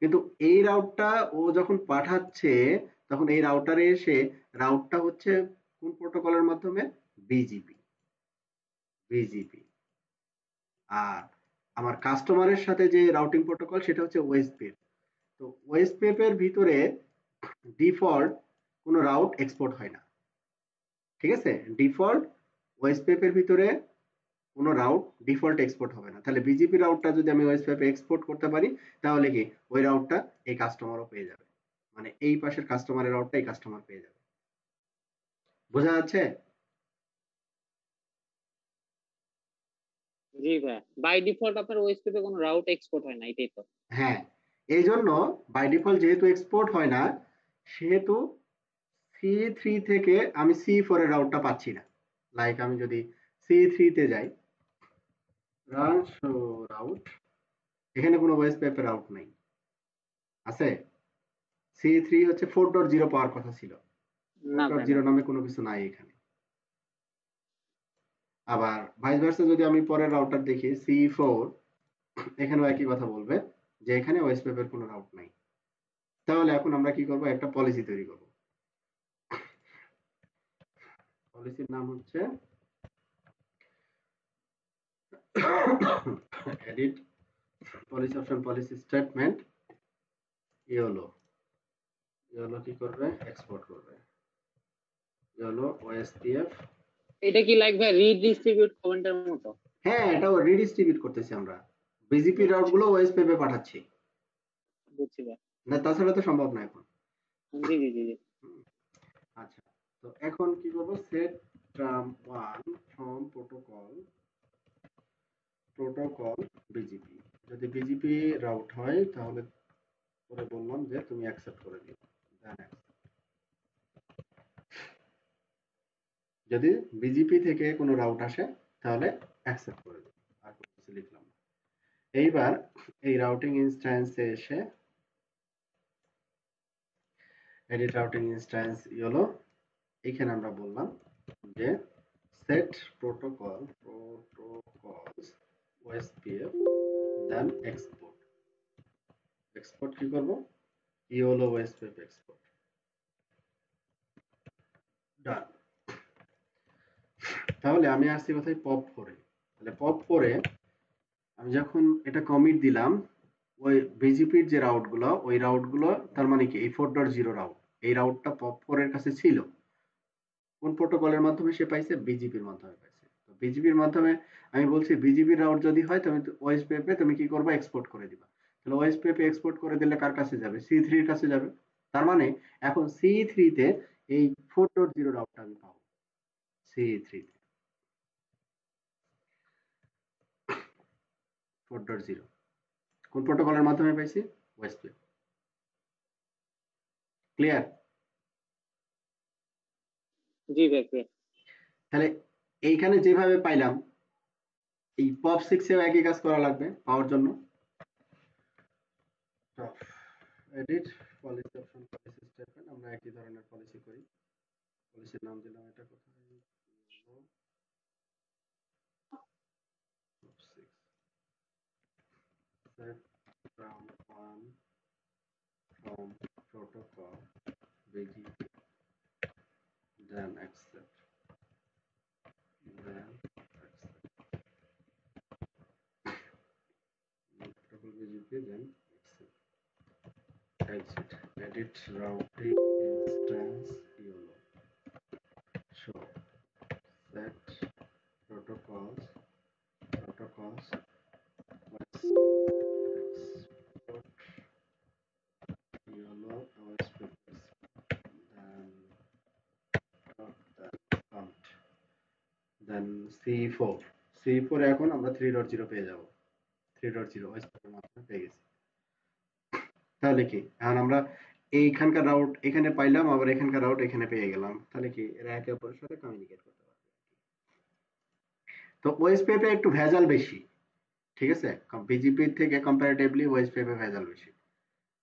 Speaker 1: কিন্তু এই রাউটটা ও যখন পাঠাচ্ছে তখন এই রাউটারে এসে রাউটটা হচ্ছে কোন প্রোটোকলের মাধ্যমে? BGP, BGP. আর আমার কাস্টমারের সাথে যে রাউটিং প্রোটোকল সেটা হচ্ছে ওএসপিএফ। তো ওএসপিএফ এর ভিতরে ডিফল্ট কোনো রাউট এক্সপোর্ট হয় না, ঠিক আছে? ডিফল্ট ওএসপিএফ এর ভিতরে কোনো রাউট ডিফল্ট এক্সপোর্ট হবে না। তাহলে বিজিপি রাউটটা যদি আমি ওএসপিএফ এ এক্সপোর্ট করতে পারি তাহলে কি ওই রাউটটা এই কাস্টমারও পেয়ে যাবে, মানে এই পাশের কাস্টমারের রাউটটা এই কাস্টমার পেয়ে যাবে। বোঝা যাচ্ছে?
Speaker 2: জি ভাইয়া, বাই ডিফল্ট আপনার ওএসপি তে কোনো রাউট এক্সপোর্ট হয় না, এটাই তো?
Speaker 1: হ্যাঁ, এই জন্য বাই ডিফল্ট যেহেতু এক্সপোর্ট হয় না, সেহেতু C3 থেকে আমি C4 এর রাউটটা পাচ্ছি না। লাইক আমি যদি C3 তে যাই, রান শো রাউট, এখানে কোনো ওএসপিএফ এর রাউট নাই, আছে? C3 হচ্ছে 4.0 পাওয়ার কথা ছিল,
Speaker 2: না ভাই,
Speaker 1: 4.0
Speaker 2: না।
Speaker 1: নামে কোনো কিছু নাই এখানে। আবার ভাইস ভার্সা যদি আমি পরের রাউটার দেখি C4, এখানেও একই কথা বলবে যে এখানে ওএসপিএফ এর কোনো রাউট নাই। তাহলে এখন আমরা কি করব? একটা পলিসি তৈরি করব। পলিসির নাম হচ্ছে edit policy option policy statement yellow. Yellow কি করবে? এক্সপোর্ট করবে। Yellow OSPF.
Speaker 2: এটা কি লাইক ভাই রিডিস্ট্রিবিউট কমেন্টের মতো?
Speaker 1: হ্যাঁ, এটাও রিডিস্ট্রিবিউট করতেছি আমরা, বিজিপি রাউট
Speaker 2: বুঝছি,
Speaker 1: গুলো ওএসপিএফ এ পাঠাচ্ছি,
Speaker 2: বুঝছি ভাই।
Speaker 1: না তাছাড়া তো সম্ভব না এখন।
Speaker 2: জি জি জি জি।
Speaker 1: হুম, আচ্ছা, তো এখন কি করব? Set term 1 from protocol BGP. যদি বিজিপি রাউট হয় তাহলে পরে বললাম যে তুমি অ্যাকসেপ্ট করে দিও, দেন যদি বিজিপি থেকে কোনো রাউট আসে তাহলে অ্যাকসেপ্ট করে দিও, আর কোনো কিছু লিখলাম না। এইবার এই রাউটিং ইনস্ট্যান্সে এসে এডিট রাউটিং ইনস্ট্যান্স হলো, এখানে আমরা বললাম যে সেট প্রোটোকলস ওএসপিএফ দেন এক্সপোর্ট। এক্সপোর্ট কি করব? ইওলো ওএসপিএফ এক্সপোর্ট, ডান। তাহলে আমি আসছি কোথায়? POP4 এ। তাহলে POP4 এ আমি যখন এটা কমিট দিলাম, ওই বিজিপির যে রাউট গুলো, ওই রাউট গুলো তার মানে কি এই 4.0 রাউট, এই রাউটটা POP4 এর কাছে ছিল। কোন প্রোটোকলের মাধ্যমে সে পাইছে? বিজিপির মাধ্যমে পাইছে। তো বিজিপির মাধ্যমে আমি বলছি বিজিপির রাউট যদি হয় তুমি ওএসপিএফ এ তুমি কি করবে? এক্সপোর্ট করে দিবা। তাহলে ওএসপিএফ এ এক্সপোর্ট করে দিলে কার কাছে যাবে? C3 এর কাছে যাবে। তার মানে এখন C3 তে এই 4.0 রাউটটা আমি পাবো, C3 তে 4.0 কোন প্রোটোকলের মাধ্যমে পাইছি? ওএসপিএফ। ক্লিয়ার?
Speaker 2: জি ভাই, clear।
Speaker 1: তাহলে এইখানে যেভাবে পাইলাম এই POP6 এও একই কাজ করা লাগবে পাওয়ার জন্য। Edit policy option policy statement, আমরা একই ধরনের পলিসি করি। পলিসির নাম দিলাম, এটা কোথায়? set from one from protocol BGP, then accept, then accept protocol BGP, then accept. Exit edit routing instance YOLO show then C4 C4 এখন আমরা 3.0 পেয়ে যাব 3.0 ওএসপিএফ এর মাধ্যমে পেয়ে গেছি। তাহলে কি এখন আমরা এইখানকার রাউট এখানে পাইলাম, আবার এখানকার রাউট এখানে পেয়ে গেলাম, তাহলে কি এরা একে অপরের সাথে কমিউনিকেট করতে পারবে। তো ওএসপিএফ এ একটু ভেজাল বেশি, ঠিক আছে, বিজিপি থেকে কম্পারেটিভলি ওএসপিএফ এ ভেজাল বেশি,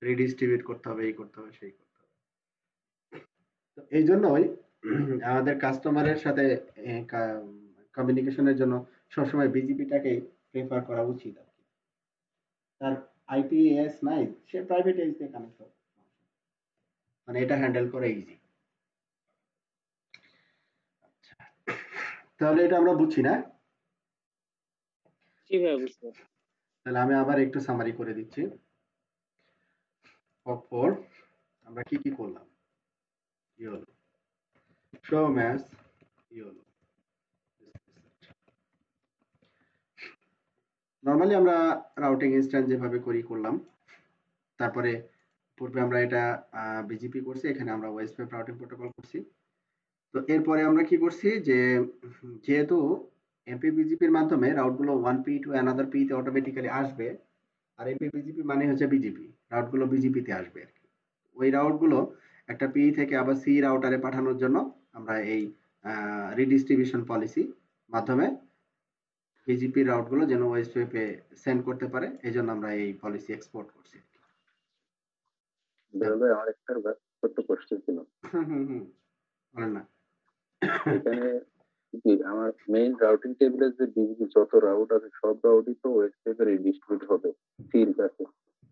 Speaker 1: রিডিস্ট্রিবিউট করতে হবে, এই করতে হবে, সেই করতে হবে। তো এই জন্যই আমাদের কাস্টমারের সাথে কমিউনিকেশনের জন্য সবসময় বিজিপিটাকেই প্রেফার করা উচিত আর কি। তার আইপিএস নাই, সে প্রাইভেট এজ দিয়ে কানেক্ট হবে, মানে এটা হ্যান্ডেল করা ইজি। তাহলে এটা আমরা বুঝছি না?
Speaker 2: জি ভাইয়া বুঝতে পারছি।
Speaker 1: তাহলে আমি আবার একটু সামারি করে দিচ্ছি। POP4 আমরা কি কি করলাম? কি হলো? শো ম্যাচ কি হলো? নরমালি আমরা রাউটিং ইনস্ট্যান্স যেভাবে করলাম। তারপরে পূর্বে আমরা এটা বিজিপি করছি, এখানে আমরা ওএসপিএফ রাউটিং প্রোটোকল করছি। তো এরপরে আমরা কি করছি যে যেহেতু এমপি বিজিপির মাধ্যমে রাউটগুলো one P to another P তে অটোমেটিক্যালি আসবে, আর এমপি বিজিপি মানে হচ্ছে বিজিপি, রাউটগুলো বিজিপিতে আসবে আর কি। ওই রাউটগুলো একটা পি থেকে আবার সি রাউটারে পাঠানোর জন্য আমরা এই রিডিস্ট্রিবিউশন পলিসি মাধ্যমে বিজিপি রাউটগুলো যেন ওএসপিএফ এ সেন্ড করতে পারে, এই জন্য আমরা এই পলিসি এক্সপোর্ট করছি।
Speaker 4: ভাই আমার একটা ছোট্ট কোশ্চেন ছিল।
Speaker 1: বলেন না।
Speaker 4: এখানে কি আমার মেইন রাউটিং টেবিলের যে যত রাউট আছে সব রাউটই তো ওয়েবসাইটে ডিস্ট্রিবিউট হবে সির কাছে?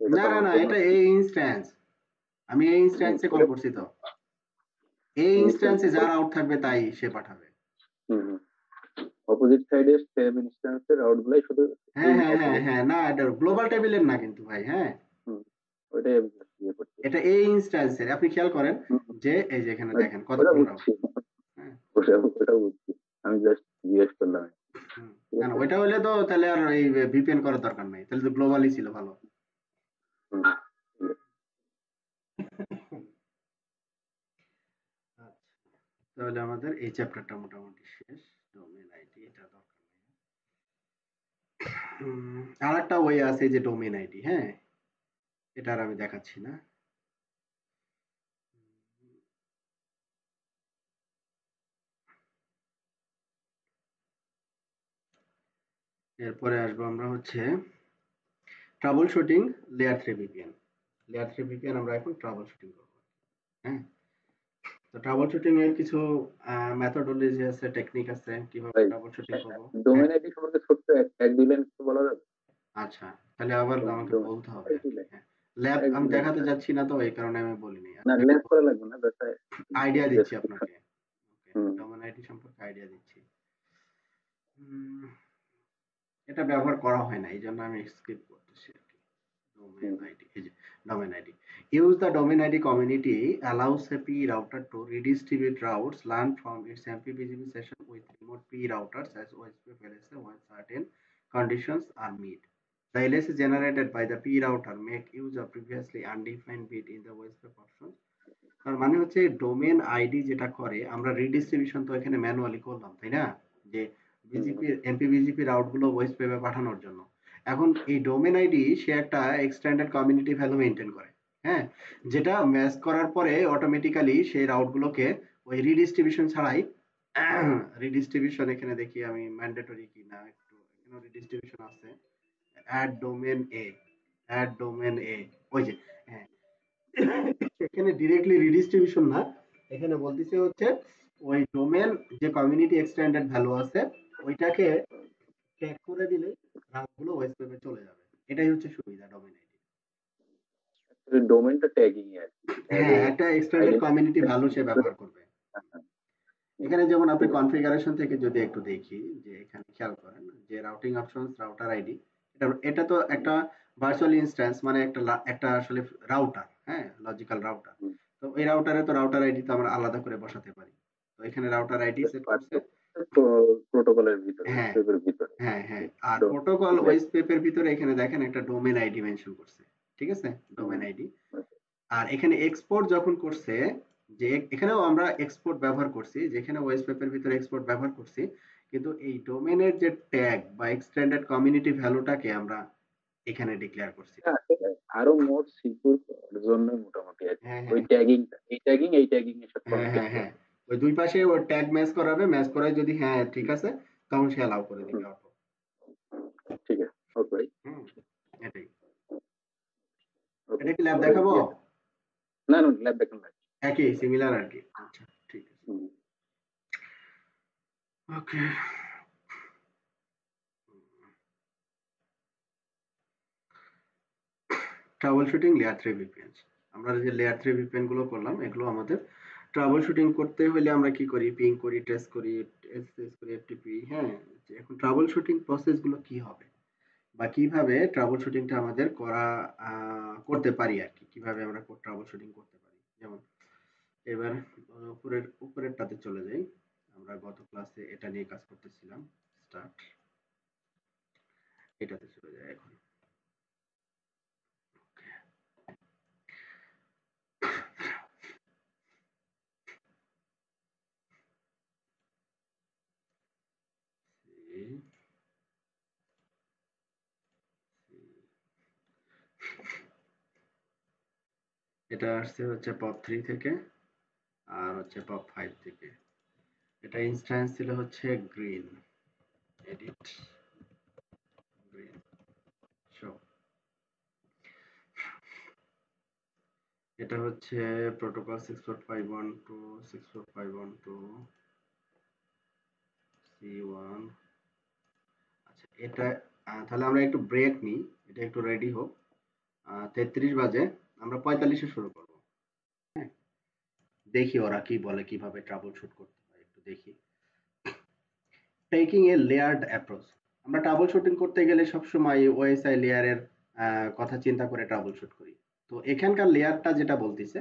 Speaker 4: এটা
Speaker 1: না
Speaker 4: তো
Speaker 1: না
Speaker 4: আমার
Speaker 1: না,
Speaker 4: জন্য
Speaker 1: এটা এই ইনস্ট্যান্স, আমি এই ইনস্ট্যান্সে কল করছি তো, এই ইনস্ট্যান্সে যা রাউট থাকবে তাই সে পাঠাবে।
Speaker 4: অপোজিট সাইডে সেম ইনস্ট্যান্সের রাউট গুলাই শুধু
Speaker 1: হ্যাঁ হ্যাঁ হ্যাঁ হ্যাঁ, না এটা গ্লোবাল টেবিলের না কিন্তু ভাই, হ্যাঁ
Speaker 4: ওইটাই আমি ইয়ে করছি।
Speaker 1: এটা এই ইনস্ট্যান্সের, আপনি খেয়াল করেন যে এই যে এখানে দেখেন
Speaker 4: ওটা
Speaker 1: কতগুলো রাউট।
Speaker 4: বুঝছি, ওটা বুঝছি, আমি জাস্ট জিজ্ঞেস করলাম।
Speaker 1: না না, ওইটা হলে তো তাহলে আর এই ভিপিএন করার দরকার নাই, তাহলে তো গ্লোবালই ছিল ভালো। আচ্ছা, তাহলে আমাদের এই চ্যাপ্টারটা মোটামুটি শেষ। ডোমেন আইডি এটা দরকার নেই। আর একটা ওয়ে আছে যে ডোমেন আইডি, হ্যাঁ এটা আর আমি দেখাচ্ছি না। এরপরে আসবো আমরা হচ্ছে trouble shooting layer 3 VPN. Layer 3 VPN আমরা এখন ট্রাবল শুটিং করবো, হ্যাঁ। তো ট্রাবল শুটিং এর কিছু মেথডোলজি আছে, টেকনিক আছে কিভাবে ট্রাবল শুটিং করব।
Speaker 4: ডোমেন আইডি সম্পর্কে ছোট্ট এক দুই লাইন একটু বলা যাবে?
Speaker 1: আচ্ছা, তাহলে আবার আমাকে বলতে হবে। হ্যাঁ, ল্যাব
Speaker 4: এক
Speaker 1: আমি
Speaker 4: দুই লাইন।
Speaker 1: দেখাতে যাচ্ছি না তো, এই কারণে আমি বলিনি।
Speaker 4: না ল্যাব করা লাগবে না, জাস্ট
Speaker 1: আইডিয়া দিচ্ছি আপনাকে। ডোমেন আইডি সম্পর্কে আইডিয়া দিচ্ছি। এটা ব্যবহার করা হয় না, এই জন্য আমি স্কিপ করতেছি আর কি। ডোমেন আইডি, এই যে domain ID. Use the domain ID community allows a P router to redistribute routes learned from its MPPGP session with remote P routers as OSPF LSA when certain conditions are met. The LSA generated by the P router make use of previously undefined bit in the OSPF options. তার মানে হচ্ছে domain ID যেটা করে, আমরা redistribution তো এখানে manually করলাম, তাই না, যে বিজিপি এমপিবিজিপি রাউট গুলো ওয়েস্ট ওয়েবে পাঠানোর জন্য। এখন এই ডোমেন আইডি সে একটা এক্সটেন্ডেড কমিউনিটি ভ্যালু মেনটেন করে, হ্যাঁ, যেটা ম্যাচ করার পরে অটোমেটিক্যালি সেই রাউট গুলোকে ওই রিডিস্ট্রিবিউশন ছাড়াই রিডিস্ট্রিবিউশন এখানে দেখি আমি ম্যান্ডেটরি কিনা, একটু এখানে রিডিস্ট্রিবিউশন আছে, অ্যাড ডোমেন এ, ওই যে, হ্যাঁ, এখানে ডিরেক্টলি রিডিস্ট্রিবিউশন না, এখানে বলতেছে হচ্ছে ওই ডোমেন যে কমিউনিটি এক্সটেন্ডেড ভ্যালু আছে ওইটাকে ট্যাগ করে দিলে রাউটগুলো ওয়েস্ট ওয়েবে চলে যাবে। এটাই হচ্ছে সুবিধা ডোমেন আইডি।
Speaker 4: ডোমেনটা ট্যাগিং এ আর কি,
Speaker 1: হ্যাঁ, একটা এক্সটেন্ডেড কমিউনিটি ভ্যালু সে ব্যবহার করবে। এখানে যেমন আপনি কনফিগারেশন থেকে যদি একটু দেখি, যে এখানে খেয়াল করেন যে রাউটিং অপশনস রাউটার আইডি, এটা তো একটা ভার্চুয়াল ইনস্ট্যান্স, মানে একটা আসলে রাউটার, হ্যাঁ, লজিক্যাল রাউটার। তো এই রাউটারে তো রাউটার আইডি তো আমরা আলাদা করে বসাতে পারি। তো এখানে রাউটার আইডি সেট করছে
Speaker 4: প্রোটোকলের ভিতরে,
Speaker 1: হ্যাঁ
Speaker 4: ওয়েবসাইটের ভিতরে।
Speaker 1: হ্যাঁ হ্যাঁ, আর প্রোটোকল ওয়েবসাইটের ভিতরে এখানে দেখেন একটা ডোমেন আইডি মেনশন করছে, ঠিক আছে, ডোমেন আইডি। আর এখানে এক্সপোর্ট যখন করছে, যে এখানেও আমরা এক্সপোর্ট ব্যবহার করছি, যেখানে ওএসপিএফ এর ভিতরে এক্সপোর্ট ব্যবহার করছি, কিন্তু এই ডোমেনের যে ট্যাগ বা এক্সটেন্ডেড কমিউনিটি ভ্যালুটাকে আমরা এখানে ডিক্লেয়ার করছি।
Speaker 4: হ্যাঁ, সেটাই। আরো মোর সিকিউর করার জন্য মোটামুটি আর কি।
Speaker 1: হ্যাঁ
Speaker 4: ওই
Speaker 1: হ্যাঁ
Speaker 4: ট্যাগিংটা, এই ট্যাগিং এর সাথে
Speaker 1: হ্যাঁ
Speaker 4: কনফ্লিক্ট
Speaker 1: হ্যাঁ হ্যাঁ,
Speaker 4: করবে।
Speaker 1: ওই দুই পাশে ওর ট্যাগ ম্যাচ করাবে, ম্যাচ করায় যদি হ্যাঁ ঠিক আছে, তখন সে অ্যালাউ করে
Speaker 4: হুম,
Speaker 1: দিবে অটো।
Speaker 4: ঠিক আছে, ওকে ভাই।
Speaker 1: হুম, এটাই।
Speaker 4: ওকে,
Speaker 1: এটা কি ল্যাব
Speaker 4: পরে
Speaker 1: দেখাবো?
Speaker 4: ইয়ে, না না, ল্যাব দেখুন ভাই।
Speaker 1: একই সিমিলার আর কি। আচ্ছা, ঠিক আছে।
Speaker 4: Hmm,
Speaker 1: okay. Trouble shooting layer 3 VPNs. আমরা যে লেয়ার 3 ভিপিএন গুলো করলাম, এগুলো আমাদের ট্রাবল শুটিং করতে হলে আমরা কি করি? পিং করি, টেস্ট করি, এসএস করি, এফটিপি। হ্যাঁ, যে এখন ট্রাবল শুটিং প্রসেস গুলো কি হবে বা কিভাবে ট্রাবল শুটিংটা আমাদের করতে পারি আর কি, কিভাবে আমরা ট্রাবল শুটিং করতে পারি। যেমন এবার উপরেরটাতে চলে যাই। আমরা গত ক্লাসে এটা নিয়ে কাজ করতেছিলাম। স্টার্ট, এটাতে চলে যাই এখন। Okay. এটা আসছে হচ্ছে পপ 3 থেকে, আর হচ্ছে পপ 5 থেকে। এটা ইনস্ট্যান্স ছিল হচ্ছে গ্রিন। Edit green show. এটা হচ্ছে প্রোটোকল 64512 64512 C1। আচ্ছা, এটা তাহলে আমরা একটু ব্রেক নিই, এটা একটু রেডি হোক। 33 বাজে, আমরা 45-এ শুরু করব। হ্যাঁ, দেখি ওরা কি বলে, কিভাবে ট্রাবল শুট করতে হয় একটু দেখি। Taking a layered approach. আমরা ট্রাবল শুটিং করতে গেলে সবসময় ওএসআই লেয়ারের কথা চিন্তা করে ট্রাবল শুট করি। তো এখানকার লেয়ারটা যেটা বলতেছে,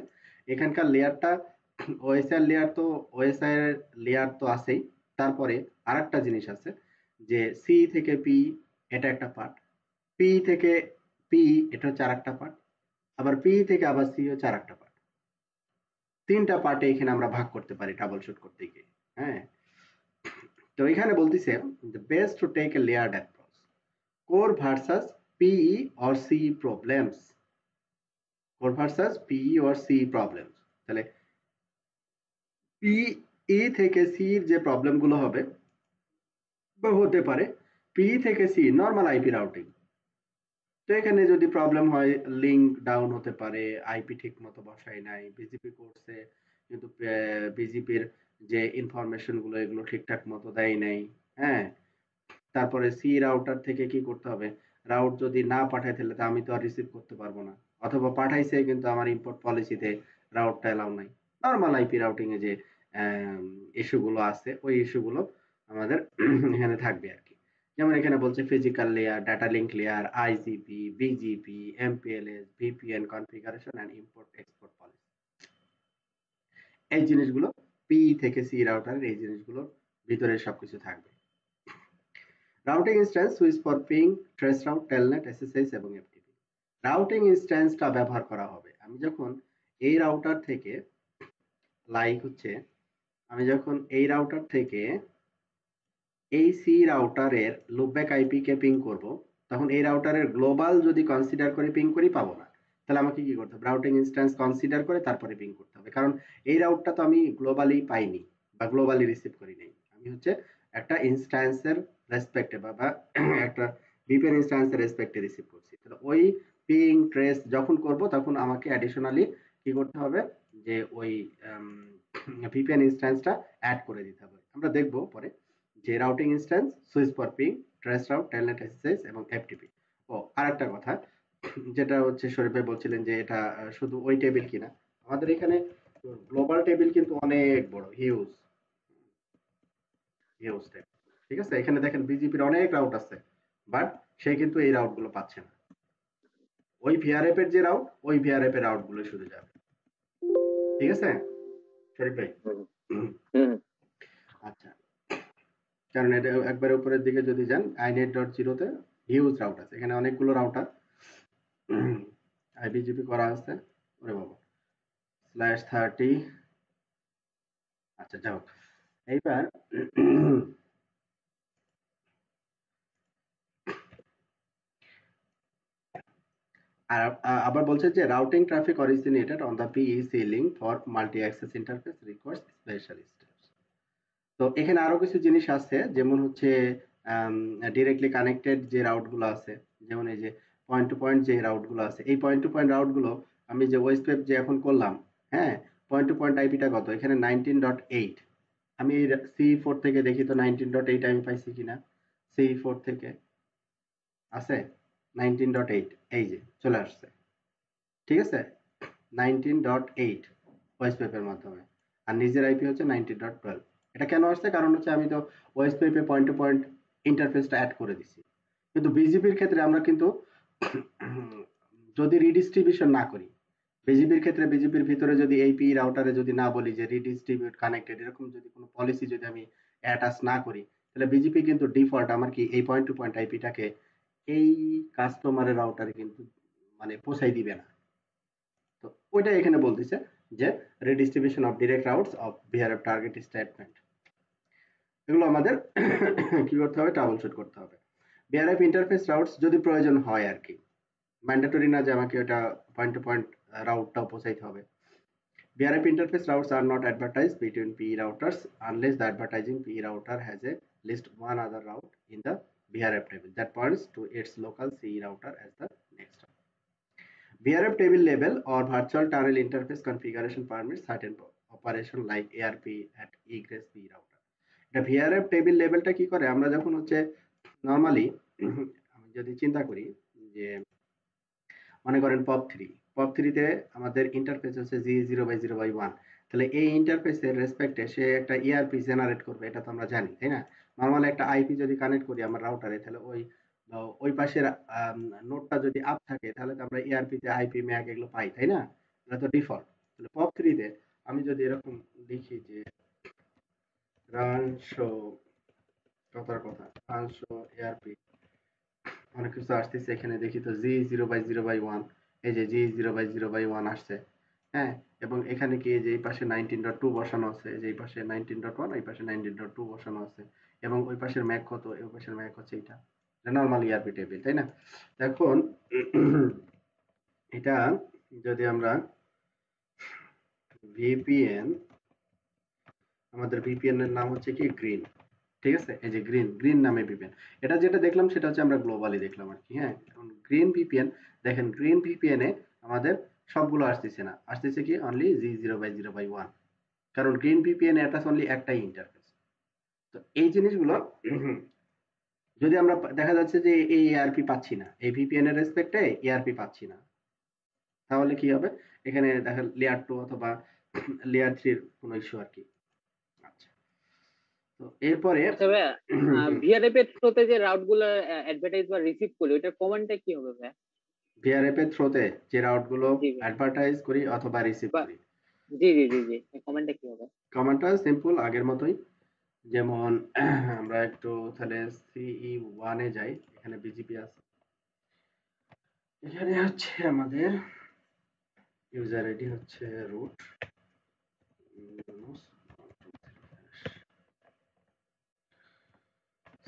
Speaker 1: এখানকার লেয়ারটা ওএসআই লেয়ার, তো ওএসআই লেয়ার তো আছেই। তারপরে আরেকটা জিনিস আছে যে সি থেকে পি, এটা একটা পার্ট। পি থেকে পি, এটা হচ্ছে আরেকটা পার্ট। আবার পি থেকে আবার সি হচ্ছে আরেকটা পার্ট। তিনটা পার্টে এখানে আমরা ভাগ করতে পারি ট্রাবল শুট করতে গিয়ে। হ্যাঁ, তো এখানে বলতেছে the best to take a layered approach, core versus PE or CE problems, core versus PE or CE problems। তাহলে PE থেকে সি এর যে প্রবলেম গুলো হবে বা হতে পারে, PE থেকে সি নর্মাল আইপি রাউটিং। তো এখানে যদি প্রবলেম হয়, লিঙ্ক ডাউন হতে পারে, আইপি ঠিক মতো বসাই নাই, বিজিপি করছে কিন্তু বিজিপির যে ইনফরমেশন গুলো এগুলো ঠিকঠাক মতো দেয় নাই। হ্যাঁ, তারপরে সি রাউটার থেকে কি করতে হবে, রাউট যদি না পাঠায় তাহলে তো আমি তো আর রিসিভ করতে পারবো না, অথবা পাঠাইছে কিন্তু আমার ইম্পোর্ট পলিসিতে রাউটটা এলাও নাই। নর্মাল আইপি রাউটিং এ যে ইস্যু গুলো আছে, ওই ইস্যু গুলো আমাদের এখানে থাকবে আর কি। যেমন এখানে বলছে physical layer, data link layer, IGP, BGP, MPLS, VPN configuration and import export policy. এই জিনিসগুলো পি থেকে সি রাউটারের এই জিনিসগুলোর ভিতরে সবকিছু থাকবে। Routing instance switch for ping, trace route, telnet, SSH এবং এফটিপি। রাউটিং ইনস্ট্যান্সটা ব্যবহার করা হবে আমি যখন এই রাউটার থেকে, লাইক হচ্ছে আমি যখন এই রাউটার থেকে এই সি রাউটারের লুপব্যাক আইপি কে পিং করব, তখন এই রাউটারের গ্লোবাল যদি কনসিডার করে পিং করি পাবো না। তাহলে আমাকে কি করতে হবে? রাউটিং ইনস্ট্যান্স কনসিডার করে তারপরে পিং করতে হবে, কারণ এই রাউটটা তো আমি গ্লোবালি পাইনি বা গ্লোবালি রিসিভ করি নাই। আমি হচ্ছে একটা ইনস্ট্যান্সের রেসপেক্টে বা একটা ভিপিএন ইনস্ট্যান্সের রেসপেক্টে রিসিভ করছি। তাহলে ওই পিং ট্রেস যখন করব তখন আমাকে অ্যাডিশনালি কি করতে হবে, যে ওই ভিপিএন ইনস্ট্যান্সটা অ্যাড করে দিতে হবে। আমরা দেখব পরে যে routing instance, switch for ping, trace route, telnet, SSH এবং এফটিপি। ও আরেকটা কথা, যেটা হচ্ছে শরীফ ভাই বলছিলেন যে এটা শুধু ওই টেবিল কিনা, আমাদের এখানে গ্লোবাল টেবিল কিন্তু অনেক বড়, হিউজ হিউজ টেবিল। ঠিক আছে, এখানে দেখেন বিজিপির অনেক রাউট আছে, বাট সে কিন্তু এই রাউট গুলো পাচ্ছে না। ওই ভিআরএফ এর যে রাউট, ওই ভিআরএফ এর রাউট গুলো শুধু যাবে। ঠিক আছে শরীফ ভাই?
Speaker 4: হুম,
Speaker 1: হুম,
Speaker 4: হুম,
Speaker 1: আচ্ছা। কারণ এটা একবারে উপরের দিকে যদি যান inet.0 তে হিউজ রাউট আছে, এখানে অনেকগুলো রাউটার আইবিজিপি করা আছে। ওরে বাবা, /30 আচ্ছা যাও এইবার আর আবার বলছে যে routing traffic originated on the PEC link for multi access interface requires special steps. তো এখানে আরো কিছু জিনিস আছে, যেমন হচ্ছে ডিরেক্টলি কানেক্টেড যে রাউট গুলো আছে, যেমন এই যে পয়েন্ট টু পয়েন্ট যে রাউট গুলো আছে, এই পয়েন্ট টু পয়েন্ট রাউট গুলো আমি যে ওয়েস্ট যে এখন করলাম, হ্যাঁ, পয়েন্ট টু পয়েন্ট আইপিটা কত, এখানে 19.8। আমি সি4 থেকে দেখি তো 19.8 আমি পাইছি কিনা। সি4 থেকে আছে 19.8, এই যে চলে আসছে, ঠিক আছে, 19.8 ভয়েস পেপের মাধ্যমে। আর নিজের আইপি হচ্ছে 19.12। এটা কেন আসছে, কারণ হচ্ছে আমি তো ভয়েস পেপে পয়েন্ট টু পয়েন্ট ইন্টারফেসটা অ্যাড করে দিছি। কিন্তু বিজিপির ক্ষেত্রে আমরা কিন্তু যদি রিডিস্ট্রিবিউশন না করি, বিজিপির ক্ষেত্রে বিজিপির ভিতরে যদি এইপি রাউটারে যদি না বলি যে রিডিস্ট্রিবিউট কানেক্টেড, এরকম যদি কোনো পলিসি যদি আমি অ্যাটাচ না করি, তাহলে বিজিপি কিন্তু ডিফল্ট আমার কি এই পয়েন্ট টু পয়েন্ট আইপিটাকে এই কাস্টমারের রাউটারে কিন্তু মানে পৌঁছাই দিবে না। তো ওইটা এখানে বলতেছে যে redistribution of direct routes of behave target statement, এগুলো আমাদের কি করতে হবে, ট্রাবল শুট করতে হবে। বিআরএফ ইন্টারফেস রাউটস যদি প্রয়োজন হয় আর কি, ম্যান্ডেটরি না যে আমাকে ওটা পয়েন্ট টু পয়েন্ট রাউটটাও পৌঁছাইতে হবে। BRF interface routes are not advertised between PE routers unless the advertising PE router has a list one other route in the BRF table that points to its local CE router as the next route. BRF table label or virtual tunnel interface configuration permits certain operation like ARP at egress PE router. এটা VRF table লেভেলটা কি করে, আমরা যখন হচ্ছে normally আমি যদি চিন্তা করি যে মনে করেন পপ থ্রিতে আমাদের ইন্টারফেস হচ্ছে G0/0/1, তাহলে এই ইন্টারফেসের রেসপেক্টে সে একটা ইআরপি জেনারেট করবে, এটা তো আমরা জানি, তাই না? নর্মাল একটা আইপি যদি কানেক্ট করি আমার রাউটারে, তাহলে ওই পাশের নোডটা যদি আপ থাকে, তাহলে তো আমরা ইআরপিতে আইপি ম্যাক এগুলো পাই, তাই না? এটা তো ডিফল্ট। তাহলে পপ3তে আমি যদি এরকম লিখি যে রান শো, কথার কথা রান শো এআরপি, অনেক কিছু আসতেছে এখানে, দেখি তো G0/0/1, এই যে G0/0/1 আসছে, হ্যাঁ, এবং এখানে কি যে এই পাশে 19.2 বসানো আছে, যে এই পাশে 19.1, এই পাশে 19.2 বসানো আছে, এবং ওই পাশের ম্যাক কত, ওই পাশের ম্যাক হচ্ছে এটা নর্মাল ইআরপি টেবিল, তাই না? এখন এটা যদি আমরা ভিপিএন, আমাদের ভিপিএন এর নাম হচ্ছে কি গ্রিন, ঠিক আছে, এই যে গ্রিন নামে ভিপিএন, এটা যেটা দেখলাম সেটা হচ্ছে আমরা গ্লোবালি দেখলাম আর কি। হ্যাঁ, এখন গ্রিন ভিপিএন, দেখেন গ্রিন ভিপিএন এ আমাদের সবগুলো আসতেছে না, আসতেছে কি অনলি G0/0/1, কারণ গ্রিন ভিপিএন এটা অনলি একটাই ইন্টারফেস। তো এই জিনিসগুলো যদি আমরা দেখা যাচ্ছে যে এই এআরপি পাচ্ছি না, এই ভিপিএন এর রেসপেক্টে এআরপি পাচ্ছি না, তাহলে কি হবে, এখানে দেখা লেয়ার 2 অথবা লেয়ার 3 এর কোনো ইস্যু আর কি। আচ্ছা, তো এরপরে
Speaker 2: আচ্ছা ভাইয়া, ভিআরএফ এর থ্রুতে যে রাউট গুলো অ্যাডভার্টাইজ বা রিসিভ করি, ওটার কমান্ডটা কি হবে ভাইয়া?
Speaker 1: ভিআরএফ এর থ্রুতে যে রাউট গুলো
Speaker 2: জি ভাইয়া,
Speaker 1: অ্যাডভার্টাইজ করি অথবা রিসিভ
Speaker 2: বা
Speaker 1: করি,
Speaker 2: জি জি জি জি, কমান্ডটা কি হবে?
Speaker 1: কমান্ডটা সিম্পল আগের মতোই। যেমন আমরা একটু তাহলে CE1 এ যাই, এখানে বিজিপি আছে, এখানে হচ্ছে আমাদের ইউজার আইডি হচ্ছে রুট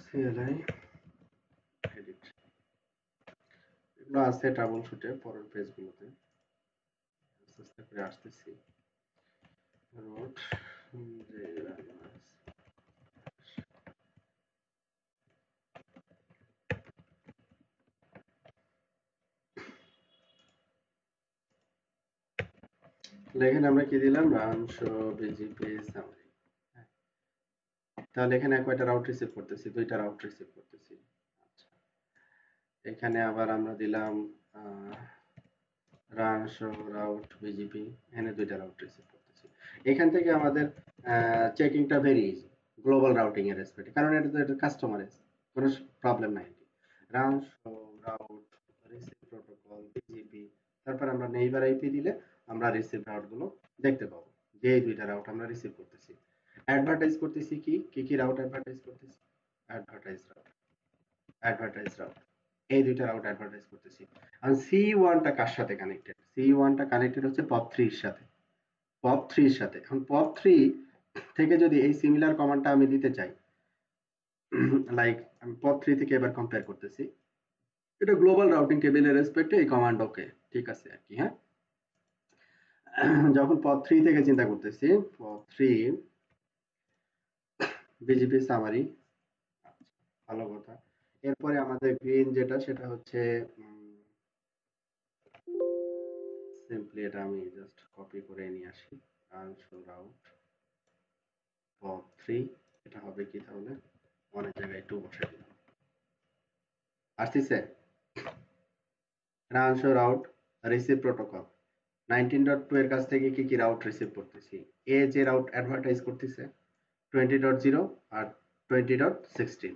Speaker 1: CLI এডিট, এগুলো আছে ট্রাবল শুটে পরের পেজগুলোতে, আস্তে আস্তে করে আসতেছি। রুট এখানে আমরা কি দিলাম, রান শো বিজিপি সামারি। তাহলে এখানে কয়টা রাউট রিসিভ করতেছি, দুইটা রাউট রিসিভ করতেছি। আচ্ছা, এখানে আবার আমরা দিলাম রান শো রাউট বিজিপি, এখানে দুইটা রাউট রিসিভ করতেছি। এখান থেকে আমাদের চেকিংটা ভেরি ইজি গ্লোবাল রাউটিং এর রেসপেক্টে, কারণ এটা তো এটা কাস্টমারের কোনো প্রবলেম নাই। Run show route receive protocol BGP, তারপর আমরা নেইবার আইপি দিলে আমরা রিসিভ রাউট গুলো দেখতে পাবো যে এই দুইটা রাউট আমরা রিসিভ করতেছি। অ্যাডভার্টাইজ করতেছি কি রাউট অ্যাডভার্টাইজ করতেছি, অ্যাডভার্টাইজ রাউট, অ্যাডভার্টাইজ রাউট, এই দুইটা রাউট অ্যাডভার্টাইজ করতেছি। আর C1টা কার সাথে কানেক্টেড, C1টা কানেক্টেড হচ্ছে পপ3 এর সাথে, পপ3 এর সাথে। এখন পপ3 থেকে যদি এই সিমিলার কমান্ডটা আমি দিতে চাই, লাইক আমি পথ 3 থেকে এবার কম্পেয়ার করতেছি, এটা গ্লোবাল রাউটিং টেবিলের রেসপেক্টে এই কমান্ড ওকে ঠিক আছে আর কি। হ্যাঁ, যখন পথ 3 থেকে চিন্তা করতেছি, পথ 3 বিজিপি সামারি, ভালো কথা। এরপরে আমাদের গ্রিন যেটা সেটা হচ্ছে সিম্পলি এটা আমি জাস্ট কপি করে নিয়ে আসি, শো রাউট পথ 3, এটা হবে কি তাহলে অনেক জায়গায় 2 বসাই দিলাম, আসতেছে run show route receive protocol 19.2 এর কাছ থেকে কি কি রাউট রিসিভ করতেছি, এ যে রাউট অ্যাডভার্টাইজ করতেছে 20.0 আর 20.16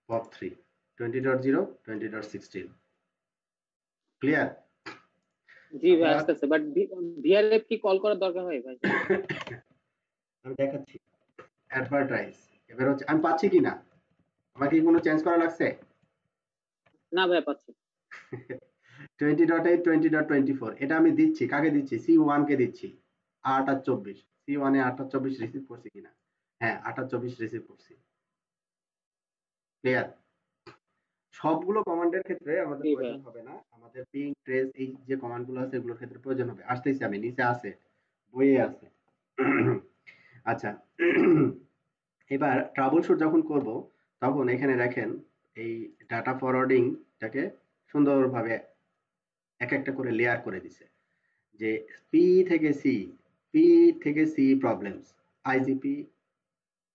Speaker 1: পথ 3 20.0 20.16 ক্লিয়ার।
Speaker 2: জি ভাই
Speaker 1: আমরা
Speaker 2: আসতেছে, বাট ভিআরএফ কি কল করার দরকার হয় ভাই?
Speaker 1: আমি দেখাচ্ছি অ্যাডভার্টাইজ, এবার হচ্ছে আমি পাচ্ছি কিনা, আমাকে কি কোনো চেঞ্জ করা লাগছে?
Speaker 2: না ভাই পাচ্ছি।
Speaker 1: 20.8 20.24 এটা আমি দিচ্ছি, কাকে দিচ্ছি? C1 কে দিচ্ছি 8 আর 24, C1 এ 8 আর 24 রিসিভ করছি কিনা, হ্যাঁ 8 আর 24 রিসিভ করছি, ক্লিয়ার। সবগুলো কমান্ডের ক্ষেত্রে আমাদের
Speaker 2: জি ভাই।
Speaker 1: প্রয়োজন হবে না, আমাদের পিং ট্রেস এই যে কমান্ডগুলো আছে এগুলোর ক্ষেত্রে প্রয়োজন হবে। আসতেছি আমি, নিচে আছে, বইয়ে আছে। আচ্ছা, এবার ট্রাবল শুট যখন করব তখন এখানে দেখেন এই ডাটা ফরওয়ার্ডিংটাকে সুন্দরভাবে এক একটা করে লেয়ার করে দিছে, যে পি থেকে সি, পি থেকে সি প্রবলেমস, আইজিপি,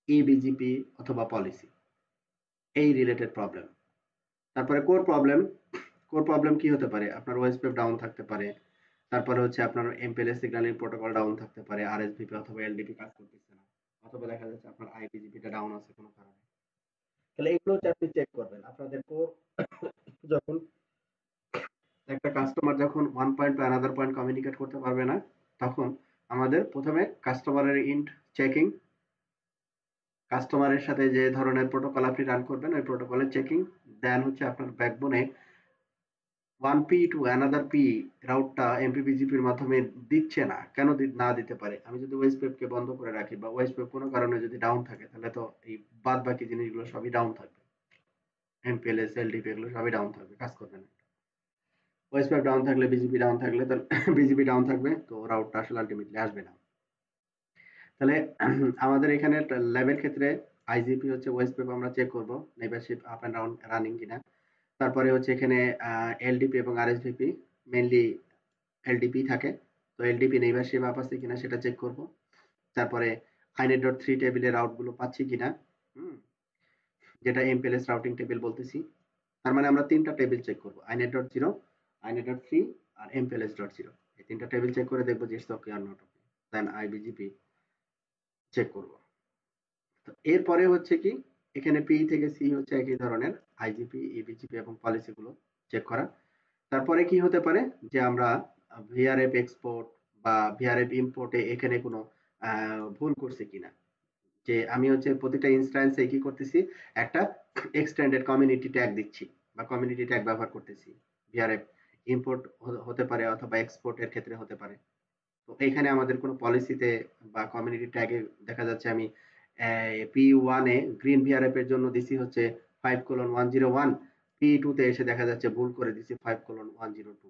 Speaker 1: ইবিজিপি অথবা পলিসি, এই রিলেটেড প্রবলেম। তারপরে কোর প্রবলেম কি হতে পারে? আপনার ওএসপিএফ ডাউন থাকতে পারে, তারপরে হচ্ছে আপনার এমপিএলএস সিগন্যালিং প্রোটোকল ডাউন থাকতে পারে, আরএসভিপি অথবা এলডিপি কাজ করতেছে না, অথবা দেখা যাচ্ছে আপনার আইপিজিপিটা ডাউন আছে কোনো কারণে। তাহলে এগুলো হচ্ছে আপনি চেক করবেন আপনাদের কোর। যখন একটা কাস্টমার যখন ওয়ান পয়েন্ট বা অ্যানাদার পয়েন্ট কমিউনিকেট করতে পারবে না, তখন আমাদের প্রথমে কাস্টমারের ইন্ট চেকিং, কাস্টমারের সাথে যে ধরনের প্রোটোকল আপনি রান করবেন ওই প্রোটোকলের চেকিং, দেন হচ্ছে আপনার ব্যাকবোনে one P to another P রাউটটা এমপিপিজিপির মাধ্যমে দিচ্ছে না, কেন না দিতে পারে? আমি যদি ওএসপিএফকে বন্ধ করে রাখি বা ওএসপিএফ কোনো কারণে যদি ডাউন থাকে, তাহলে তো এই বাদ বাকি জিনিসগুলো সবই ডাউন থাকবে, এমপিএলএস এলডিপি এগুলো সবই ডাউন থাকবে, কাজ করবে না। ওএসপিএফ ডাউন থাকলে, বিজিপি ডাউন থাকলে, তাহলে বিজিপি ডাউন থাকবে, তো রাউটটা আসলে আলটিমেটলি আসবে না। তাহলে আমাদের এখানে ল্যাবের ক্ষেত্রে আইজিপি হচ্ছে ওএসপিএফ আমরা চেক করব নেইবারশিপ আপ এন্ড ডাউন রানিং কিনা। তারপরে হচ্ছে এখানে এলডিপি এবং আরএসভিপি, মেইনলি এলডিপি থাকে, তো এলডিপি নেইবারশিপ আপ আছে কিনা সেটা চেক করব। তারপরে inet.3 টেবিলের আউটগুলো পাচ্ছি কিনা, যেটা এমপিএলএস রাউটিং টেবিল বলতেছি। তার মানে আমরা তিনটা টেবিল চেক করব, inet.0, inet.3 আর mpls.0, এই তিনটা টেবিল চেক করে দেখবো যে stock are not okay, then IBGP check করব। তো এরপরে হচ্ছে কি, এখানে পি থেকে সি হচ্ছে একই ধরনের, আইজিপি, ইবিজিপি এবং পলিসিগুলো চেক করা। তারপরে কি হতে পারে যে আমরা ভিআরএফ এক্সপোর্ট বা ভিআরএফ ইম্পোর্টে এখানে কোনো ভুল করছি কিনা, যে আমি হচ্ছে প্রতিটা ইনস্ট্যান্সে কি করতেছি, একটা এক্সটেন্ডেড কমিউনিটি ট্যাগ দিচ্ছি বা কমিউনিটি ট্যাগ ব্যবহার করতেছি, ভিআরএফ ইম্পোর্ট হতে পারে অথবা এক্সপোর্টের ক্ষেত্রে হতে পারে। তো এখানে আমাদের কোনো পলিসিতে বা কমিউনিটি ট্যাগে দেখা যাচ্ছে আমি P1 এ গ্রিন ভিআরএফ এর জন্য দিছি হচ্ছে 5:101, P2 তে এসে দেখা যাচ্ছে ভুল করে দিছি 5:102,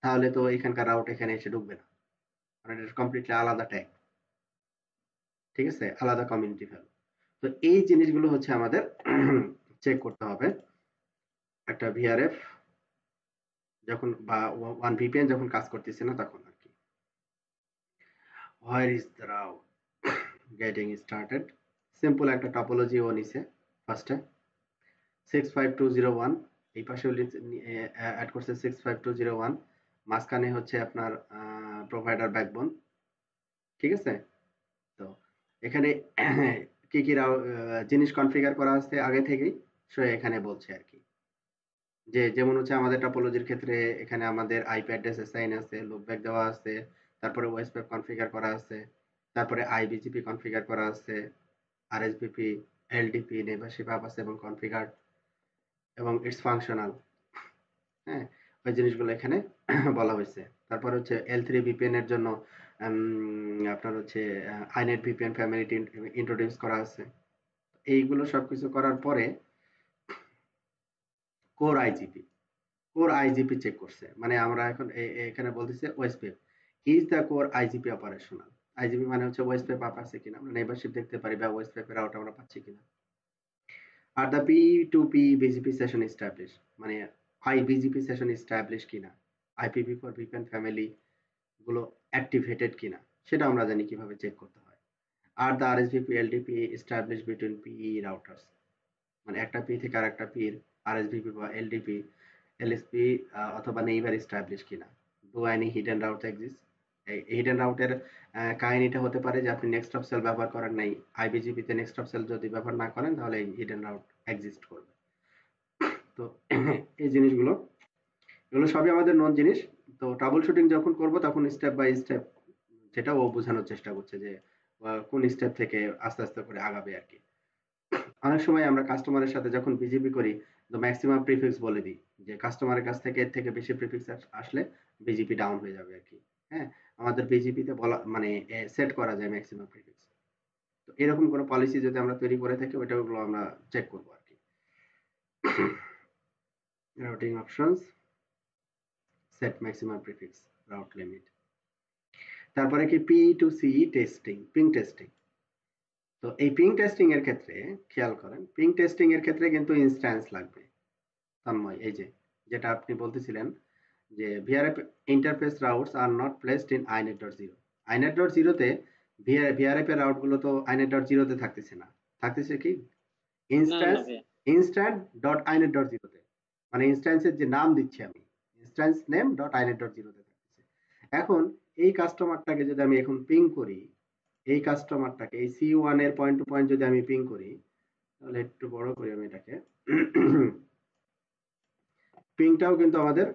Speaker 1: তাহলে তো এখানকার রাউট এখানে এসে ঢুকবে না, কারণ এটা কমপ্লিটলি আলাদা ট্যাগ, ঠিক আছে, আলাদা কমিউনিটি ভ্যালু। তো এই জিনিসগুলো হচ্ছে আমাদের চেক করতে হবে একটা ভিআরএফ যখন বা ওয়ান ভিপিএন যখন কাজ করতেছে না তখন আর কি। Where is the route? Getting started. Simple একটা টপোলজি ও নিছে ফার্স্টে 65201, এই পাশেও অ্যাড করছে 65201, মাঝখানে হচ্ছে আপনার প্রোভাইডার ব্যাকবোন, ঠিক আছে। তো এখানে কি কি জিনিস কনফিগার করা আছে আগে থেকেই, সো এখানে বলছে আর কি, যে যেমন হচ্ছে আমাদের টপোলজির ক্ষেত্রে এখানে আমাদের আইপি অ্যাড্রেস অ্যাসাইন আছে, লুপব্যাক দেওয়া আছে, তারপরে ওএসপিএফ কনফিগার করা আছে, তারপরে আইবিজিপি কনফিগার করা আছে, আরএসভিপি, এলডিপি নেইবারশিপ আপ আছে এবং কনফিগার এবং ইটস ফাংশনাল, হ্যাঁ, ওই জিনিসগুলো এখানে বলা হয়েছে। তারপর হচ্ছে L3 VPN এর জন্য আপনার হচ্ছে আইনেট ভিপিএন ফ্যামিলিটি ইন্ট্রোডিউস করা আছে। এইগুলো সবকিছু করার পরে কোর আইজিপি চেক করছে। মানে আমরা এখন এখানে বলতেছে OSPF is the core IGP operational. IGP মানে হচ্ছে ওএসপিএফ আপ আছে কিনা, আমরা নেইবারশিপ দেখতে পারি বা ওএসপিএফ এর আউট আমরা পাচ্ছি কিনা। আর দ্য পি2পি বিজিপি সেশন এস্টাবলিশ, মানে আইবিজিপি সেশন এস্টাবলিশ কিনা, আইপিভি ফর ভিপিএন ফ্যামিলি গুলো অ্যাক্টিভেটেড কিনা সেটা আমরা জানি কিভাবে চেক করতে হয়। Are the RSVP LDP establish between PE routers, মানে একটা পি থেকে আরেকটা পির আরএসভিপি বা এলডিপি এলএসপি অথবা নেইবার এস্টাবলিশ কিনা। Do any hidden route exist. এই হিডেন রাউটের কাহিনীটা হতে পারে যে আপনি নেক্সট অফ সেল ব্যবহার করেন নাই, আইবিজিপিতে নেক্সট অফ সেল যদি ব্যবহার না করেন তাহলে এই হিডেন রাউট এক্সিস্ট করবে। তো এই জিনিসগুলো এগুলো সবই আমাদের নন জিনিস। তো ট্রাবল শুটিং যখন করব তখন স্টেপ বাই স্টেপ যেটা ও বোঝানোর চেষ্টা করছে যে কোন স্টেপ থেকে আস্তে আস্তে করে আগাবে আর কি। অনেক সময় আমরা কাস্টমারের সাথে যখন বিজিপি করি তো ম্যাক্সিমাম প্রিফিক্স বলে দিই যে কাস্টমারের কাছ থেকে এর থেকে বেশি প্রিফিক্স আসলে বিজিপি ডাউন হয়ে যাবে আর কি। হ্যাঁ, আমাদের বিজিপিতে বলা মানে সেট করা যায় ম্যাক্সিমাম প্রিফিক্স। তো এরকম কোনো পলিসি যদি আমরা তৈরি করে থাকি ওইটাগুলো আমরা চেক করবো আর কি। Routing options, set maximum prefix, route limit. তারপরে কি P to C testing, ping testing. তো এই পিং টেস্টিং এর ক্ষেত্রে খেয়াল করেন, পিং টেস্টিং এর ক্ষেত্রে কিন্তু ইনস্ট্যান্স লাগবে। তন্ময়, এই যে যেটা আপনি বলতেছিলেন যে VRF interface routes are not placed in inet.0। inet.0 তে ভিআরএফ এর রাউট গুলো তো inet.0 তে থাকতেছে না, থাকতেছে কি
Speaker 2: না
Speaker 1: ইনস্ট্যান্স
Speaker 2: ভাইয়া।
Speaker 1: ইনস্ট্যান্ট ডট inet.0 তে, মানে ইনস্ট্যান্সের যে নাম দিচ্ছি আমি ইনস্ট্যান্স নেম ডট inet.0 তে থাকতেছে। এখন এই কাস্টমারটাকে যদি আমি এখন পিং করি, এই কাস্টমারটাকে এই C1 এর পয়েন্ট টু পয়েন্ট যদি আমি পিং করি, তাহলে একটু বড় করি আমি এটাকে। পিংটাও কিন্তু আমাদের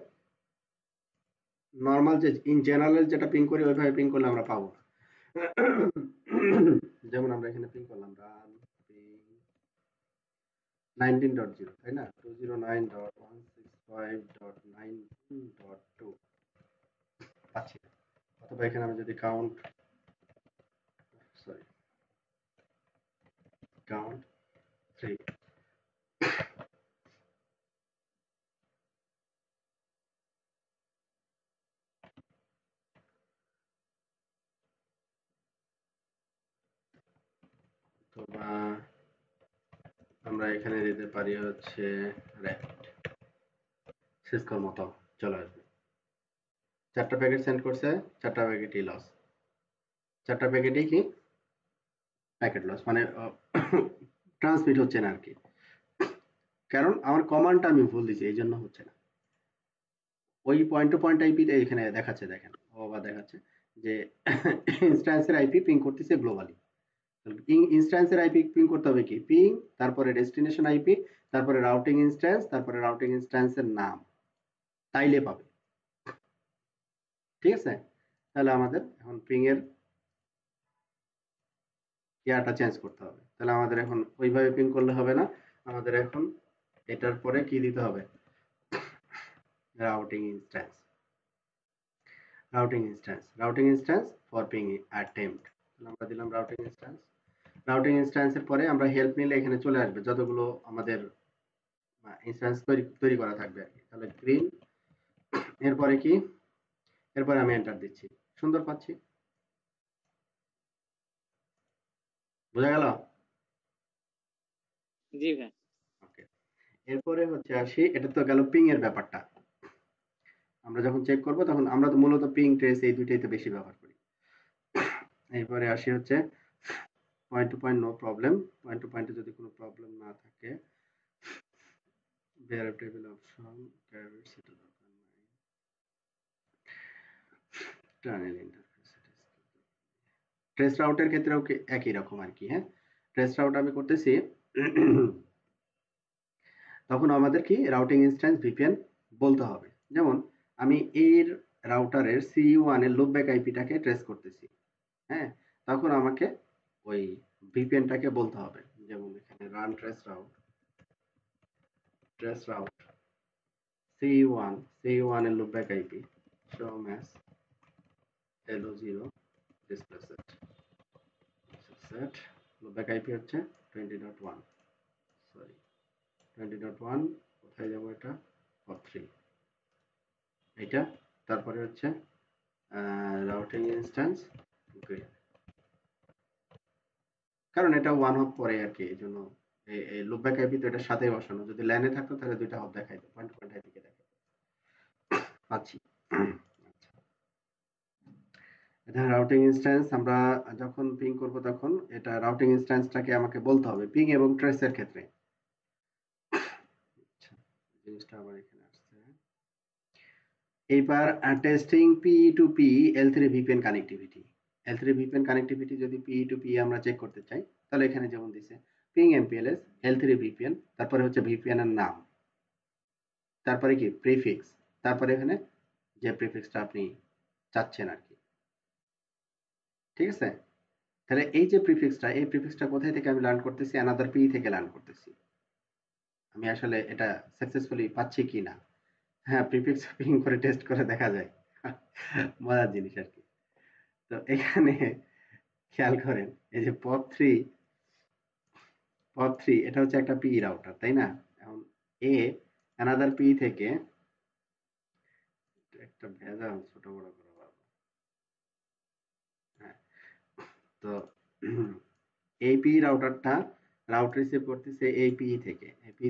Speaker 1: নর্মাল যে ইন জেনারেল যেটা পিং করি ওইভাবে পিং করলে আমরা পাবো না। যেমন আমরা এখানে পিং করলাম রান পিং 19.0, তাই না? 209.165.19.2 পাচ্ছি না। অথবা এখানে আমি যদি কাউন্ট কাউন্ট 3 অথবা আমরা এখানে দিতে পারি হচ্ছে র্যাপিড, সিসকোর মতো চলে আসবে। 4টা প্যাকেট সেন্ড করছে, 4টা প্যাকেটই লস, 4টা প্যাকেটই কি প্যাকেট লস, মানে ট্রান্সমিট হচ্ছে না আর কি। কারণ আমার কমান্ডটা আমি ভুল দিছি, এই জন্য হচ্ছে না। ওই পয়েন্ট টু পয়েন্ট আইপিতে এখানে দেখাচ্ছে, দেখেন ও বা দেখাচ্ছে যে ইনস্ট্যান্সের আইপি পিং করতেছে গ্লোবালি। ইনস্ট্যান্সের আইপি পিং করতে হবে কি পিং, তারপরে ডেস্টিনেশন আইপি, তারপরে রাউটিং ইনস্ট্যান্স, তারপরে রাউটিং ইনস্ট্যান্সের নাম, তাইলে পাবে। ঠিক আছে, তাহলে আমাদের এখন পিং এর ইয়াটা চেঞ্জ করতে হবে। তাহলে আমাদের এখন ওইভাবে পিং করলে হবে না, আমাদের এখন এটার পরে কি দিতে হবে, routing instance, routing instance for ping attempt. তাহলে আমরা দিলাম রাউটিং ইনস্ট্যান্স। রাউটিং ইনস্ট্যান্সের পরে আমরা হেল্প নিলে এখানে চলে আসবে যতগুলো আমাদের ইনস্ট্যান্স তৈরি করা থাকবে আর কি। তাহলে গ্রিন, এরপরে কি, এরপরে আমি এন্টার দিচ্ছি, সুন্দর পাচ্ছি, বোঝা গেল?
Speaker 2: জি ভাই।
Speaker 1: ওকে, এরপরে হচ্ছে আসি, এটা তো গেল পিং এর ব্যাপারটা। আমরা যখন চেক করব তখন আমরা তো মূলত পিং ট্রেস এই দুইটাই তো বেশি ব্যবহার করি। এরপরে আসি হচ্ছে point to point no problem, point to পয়েন্টে যদি কোনো প্রবলেম না থাকে, বেয়ার টেবিল অপশন ক্যারি সেটা দরকার নাই, টানেল ইন্টারফেস, ট্রেস রাউটের ক্ষেত্রেও একই রকম আর কি। হ্যাঁ, ট্রেস রাউট আমি করতেছি তখন আমাদের কি রাউটিং ইনস্ট্যান্স ভিপিএন বলতে হবে। যেমন আমি এর রাউটারের C1 এর লুপব্যাক আইপিটাকে ট্রেস করতেছি, হ্যাঁ, তখন আমাকে ওই ভিপিএনটাকে বলতে হবে। যেমন এখানে রান ট্রেস রাউট C1 এর loopback IP show match LO0 display set loopback IP হচ্ছে 20.1 সরি 20.1 কোথায় যাব এটা pop3 এটা তারপরে হচ্ছে রাউটিং ইনস্ট্যান্স গ্রিন কারণ এটা ওয়ান হপ পরে আর কি এই জন্য এই লুপব্যাক আইপি তো এটার সাথেই বসানো যদি ল্যানে থাকতো তাহলে দুইটা হপ দেখাইতো পয়েন্ট পয়েন্ট আইপিকে দেখাইতো পাচ্ছি এটা রাউটিং ইনস্ট্যান্স আমরা যখন পিং করব তখন এটা রাউটিং ইনস্ট্যান্সটাকে আমাকে বলতে হবে পিং এবং ট্রেসের ক্ষেত্রে আচ্ছা জিনিসটা আবার এখানে আসছে এইবার testing P to P L3 VPN connectivity L3 VPN connectivity যদি পি টু পি আমরা চেক করতে চাই তাহলে এখানে যেমন দিছে পিং MPLS L3 VPN তারপরে হচ্ছে VPN এর নাম তারপরে কি প্রিফিক্স তারপরে এখানে যে প্রিফিক্সটা আপনি চাচ্ছেন আর কি ঠিক আছে তাহলে এই যে প্রিফিক্সটা এই প্রিফিক্সটা কোথায় থেকে আমি লার্ন করতেছি অ্যানাদার পি থেকে লার্ন করতেছি আমি আসলে এটা সাকসেসফুলি পাচ্ছি কি না হ্যাঁ প্রিফিক্স পিং করে টেস্ট করে দেখা যায় মজার জিনিস আর কি তো এখানে খেয়াল করেন এই যে পপ থ্রি এটা হচ্ছে একটা পি রাউটার তাই না এখন এ অ্যানাদার পি থেকে একটা ভেজাল ছোট বড় করে বলবো হ্যাঁ তো এই পি রাউটারটা রাউট রিসিভ করতেছে এই পি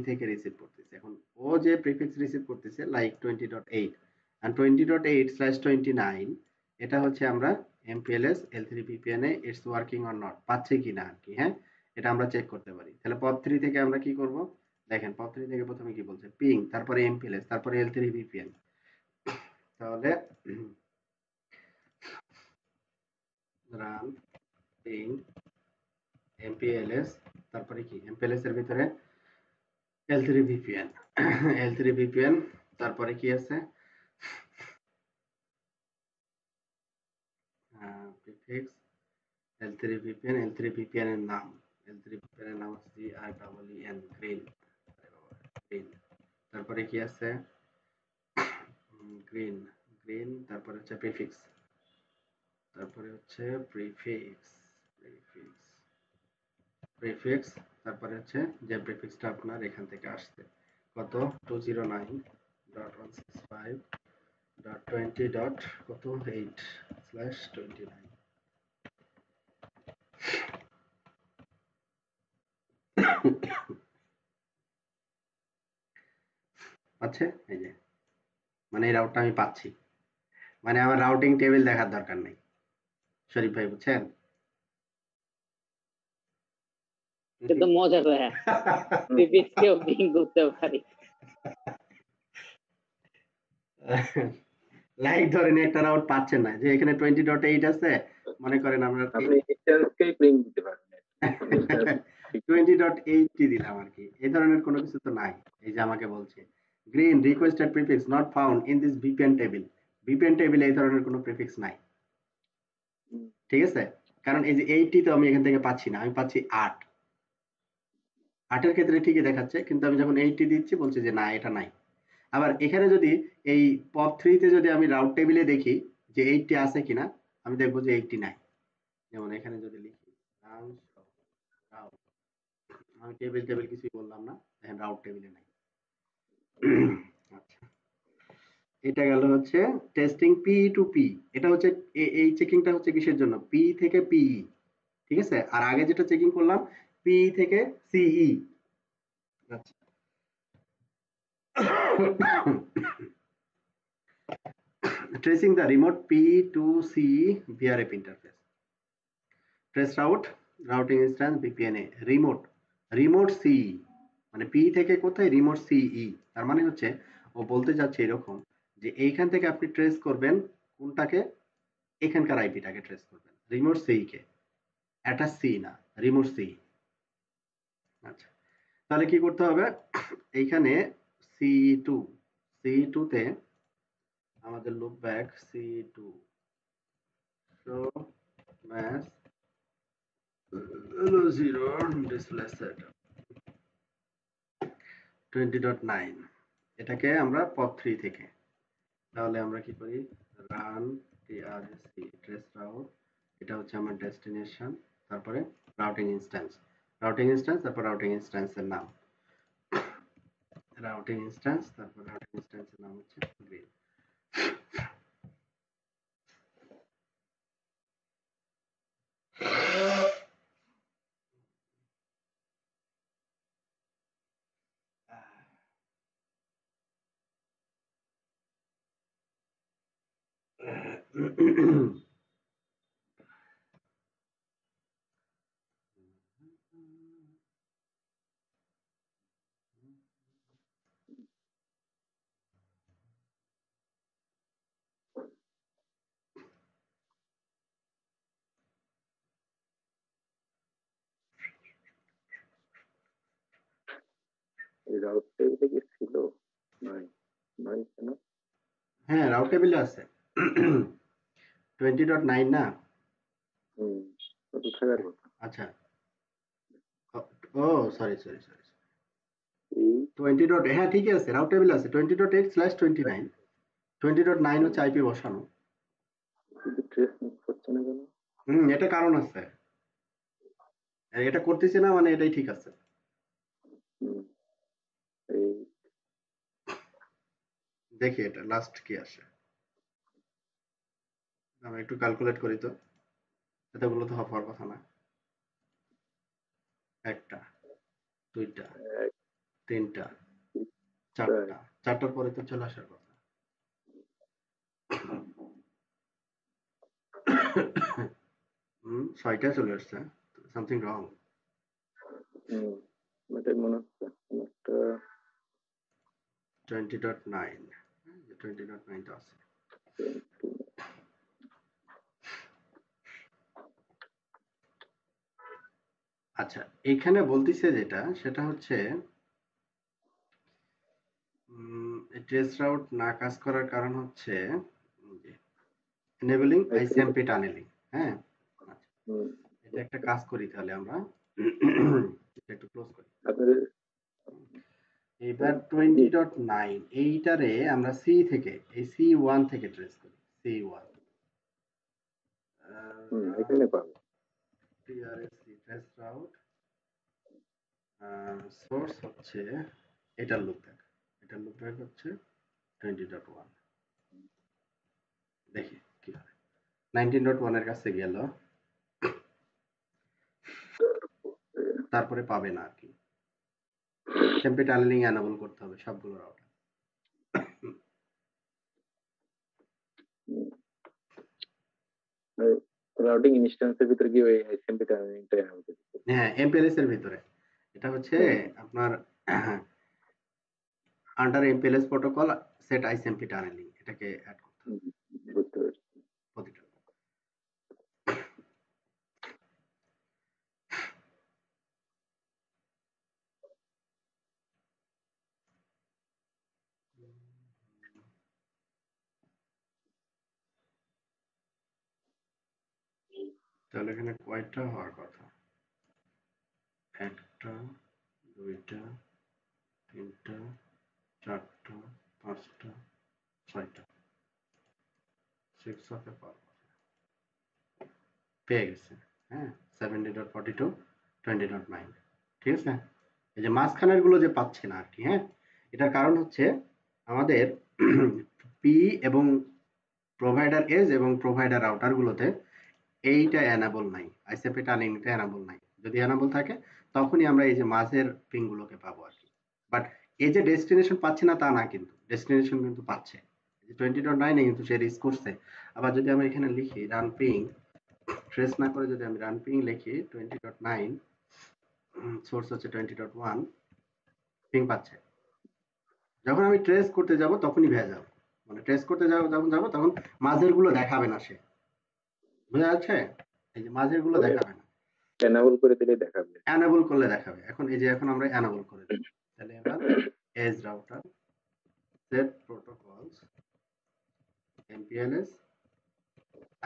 Speaker 1: থেকে রিসিভ করতেছে এখন ও যে প্রিফিক্স রিসিভ করতেছে লাইক 20.8 and 20.8/29 এটা হচ্ছে আমরা MPLS L3 VPN A it's working or not পাচ্ছে কিনা আর কি হ্যাঁ এটা আমরা চেক করতে পারি তাহলে POP3 থেকে আমরা কি করব দেখেন POP3 থেকে প্রথমে কি বলছে পিং তারপরে MPLS তারপরে L3 VPN তাহলে রান পিং MPLS তারপরে কি MPLS এর ভিতরে L3 VPN L3 VPN তারপরে কি আছে প্রিফিক্স L3 VPN এর নাম L3 VPN এর নাম হচ্ছে GREEN গ্রিন গ্রিন তারপরে কি আছে গ্রিন গ্রিন তারপরে হচ্ছে প্রিফিক্স প্রিফিক্স প্রিফিক্স তারপরে হচ্ছে যে প্রিফিক্সটা আপনার এখান থেকে আসছে কত 209.165.20 ডট কত 8/29 আছে এই যে মানে এই রাউটটা আমি পাচ্ছি মানে আমার রাউটিং টেবিল দেখার দরকার নেই শরীফ ভাই বুঝছেন
Speaker 2: কিন্তু মজা ভাইয়া প্রিফিক্সকেও পিং করতে পারি
Speaker 1: লাইক ধরেন একটা রাউট পাচ্ছেন না যে এখানে 20.8 আছে মনে করেন আমরা
Speaker 4: আপনি ইনস্ট্যান্সকেই পিং দিতে পারেন
Speaker 1: 20.8 দিলাম আর কি এই ধরনের কোনো কিছু তো নাই এই যে আমাকে বলছে green requested prefix not found in this VPN table এই ধরনের কোনো প্রিফিক্স নাই ঠিক আছে কারণ এই যে 80 তো আমি এখান থেকে পাচ্ছি না আমি পাচ্ছি 8 এর ক্ষেত্রে ঠিকই দেখাচ্ছে কিন্তু আমি যখন 80 দিচ্ছি বলছে যে না এটা নাই আবার এখানে যদি এই POP3 তে যদি আমি রাউট টেবিলে দেখি যে 80 আছে কিনা আমি দেখবো যে 80 নাই যেমন এখানে যদি লিখি রাউট আমি টেবিল কিছুই বললাম না দেখেন রাউট টেবিলে নাই আচ্ছা এটা গেল হচ্ছে টেস্টিং পি টু পি এটা হচ্ছে এই চেকিংটা হচ্ছে কিসের জন্য পি থেকে পিই ঠিক আছে আর আগে যেটা চেকিং করলাম পি থেকে সিই আচ্ছা tracing the remote P to C via rep interface trace route routing instance VPN remote CE মানে P থেকে কোথায় remote CE তার মানে হচ্ছে ও বলতে যাচ্ছে এরকম যে এইখান থেকে আপনি ট্রেস করবেন কোনটাকে এখানকার আইপিটাকে ট্রেস করবেন রিমোট সিই কে অ্যাটাচ সি না রিমোট সি আচ্ছা তাহলে কি করতে হবে এইখানে C2 তে আমাদের loop back C2 show match 0 display set 20.9 এটাকে আমরা POP3 থেকে তাহলে আমরা কি করি রান trc trace route এটা হচ্ছে আমার ডেস্টিনেশন, তারপরে রাউটিং ইনস্ট্যান্স, তারপর রাউটিং ইনস্ট্যান্সের নাম, তারপর রাউটিং ইনস্ট্যান্সের নাম হচ্ছে গ্রিড।
Speaker 4: এই রাউট টেবিলে কি ছিল? নাই, নাই কেন?
Speaker 1: হ্যাঁ, রাউট টেবিলে আছে। 20.9 না?
Speaker 4: হুম, ও তো থাকার কথা।
Speaker 1: আচ্ছা, ও সরি সরি সরি,
Speaker 4: এই
Speaker 1: 20 ডট, হ্যাঁ ঠিকই আছে, রাউট টেবিল আছে 20.8/29, 20.9 হচ্ছে আইপি বসানো।
Speaker 4: কিন্তু ট্রেস মিস করছে না কেন?
Speaker 1: এটা কারণ আছে, এটা করতেছি না মানে এটাই ঠিক আছে।
Speaker 4: হুম, এই
Speaker 1: দেখি এটা লাস্ট কি আসে, আমরা একটু ক্যালকুলেট করি তো, এতগুলো তো হওয়ার কথা না। একটা, দুইটা,
Speaker 4: এক,
Speaker 1: তিনটা,
Speaker 4: চার,
Speaker 1: চারটা, চারটার পরে তো চলে আসার কথা। ছয়টা চলে আসছে, সামথিং রং।
Speaker 4: হুম, এটাই মনে হচ্ছে কোনো একটা
Speaker 1: 20.9, 20.9 তো আছে। আচ্ছা, এখানে বলতেছে যেটা, সেটা হচ্ছে ট্রেস রাউট না কাজ করার কারণ হচ্ছে এনেবলিং আইসিএমপি টানেলিং। হ্যাঁ, আচ্ছা,
Speaker 4: হুম,
Speaker 1: এটা একটা কাজ করি তাহলে আমরা। এটা একটু ক্লোজ করি।
Speaker 4: আপনাদের
Speaker 1: এবার 20.9 এইটারে আমরা সি থেকে, এই C1 থেকে ট্রেস করি, C1
Speaker 4: এখানে পাবো।
Speaker 1: TRSC ট্রেস রাউট, সোর্স হচ্ছে এটার লুপব্যাক, হচ্ছে 20.1। দেখি কি হয়। 19.1 এর কাছে গেল, তারপরে পাবে না আর কি। টেম্পে টানেলিং এনেবল করতে হবে সবগুলো রাউটার।
Speaker 4: রাউটিং ইনস্ট্যান্সের ভিতরে গিয়ে ওই এসএমপি টার্নিংটা আমাদের
Speaker 1: হ্যাঁ, এমপিএলএস এর ভিতরে এটা হচ্ছে আপনার আন্ডার এমপিএলএস প্রোটোকল সেট আইসএমপি টানেলিং, এটাকে অ্যাড করতে হবে
Speaker 4: বুঝতে পারছি।
Speaker 1: প্রতিটা। তাহলে এখানে কয়টা হওয়ার কথা? একটা, দুইটা, তিনটা, চারটা, পাঁচটা, ছয়টা, 6 অফ পেয়ে গেছে। হ্যাঁ, 70.42, 20.9, ঠিক আছে। এই যে মাঝখানের গুলো যে পাচ্ছে না আর কি, হ্যাঁ, এটার কারণ হচ্ছে আমাদের পি এবং প্রোভাইডার এজ এবং প্রোভাইডার রাউটার গুলোতে এইটা এনাবল নাই, আইসিপি টার্নিংটা এনাবল নাই। যদি এনাবল থাকে তখনই আমরা এই যে মাঝের পিং গুলোকে পাবো আর কি। বাট এই যে ডেস্টিনেশন পাচ্ছে না তা না, কিন্তু ডেস্টিনেশন কিন্তু পাচ্ছে। 20.9 কিন্তু সে রিস্ক করছে। আবার যদি আমি এখানে লিখি রান পিং, ট্রেস না করে যদি আমি রান পিং লিখি 20.9, সোর্স হচ্ছে 20.1, পিং পাচ্ছে। যখন আমি ট্রেস করতে যাব তখনই ভেজাল, মানে ট্রেস করতে যখন যাব তখন মাঝের গুলো দেখাবে না সে, বোঝা যাচ্ছে? এই যে মাঝের গুলো দেখাবে না,
Speaker 4: এনাবল করে দিলে দেখাবে।
Speaker 1: এনেবল করলে দেখাবে। এখন এই যে এখন আমরা এনেবল করে দেব, তাহলে এবার edge router set protocols MPLS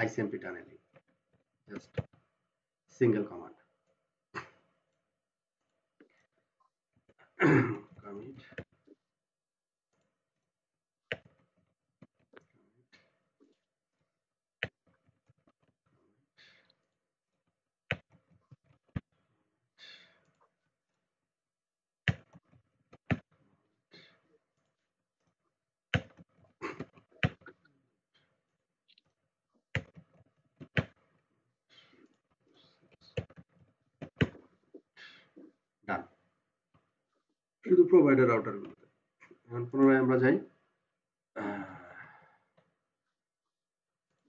Speaker 1: ICMP tunnelling, just single command commit শুধু প্রোভাইডার রাউটার গুলোতে। এখন পুনরায় আমরা যাই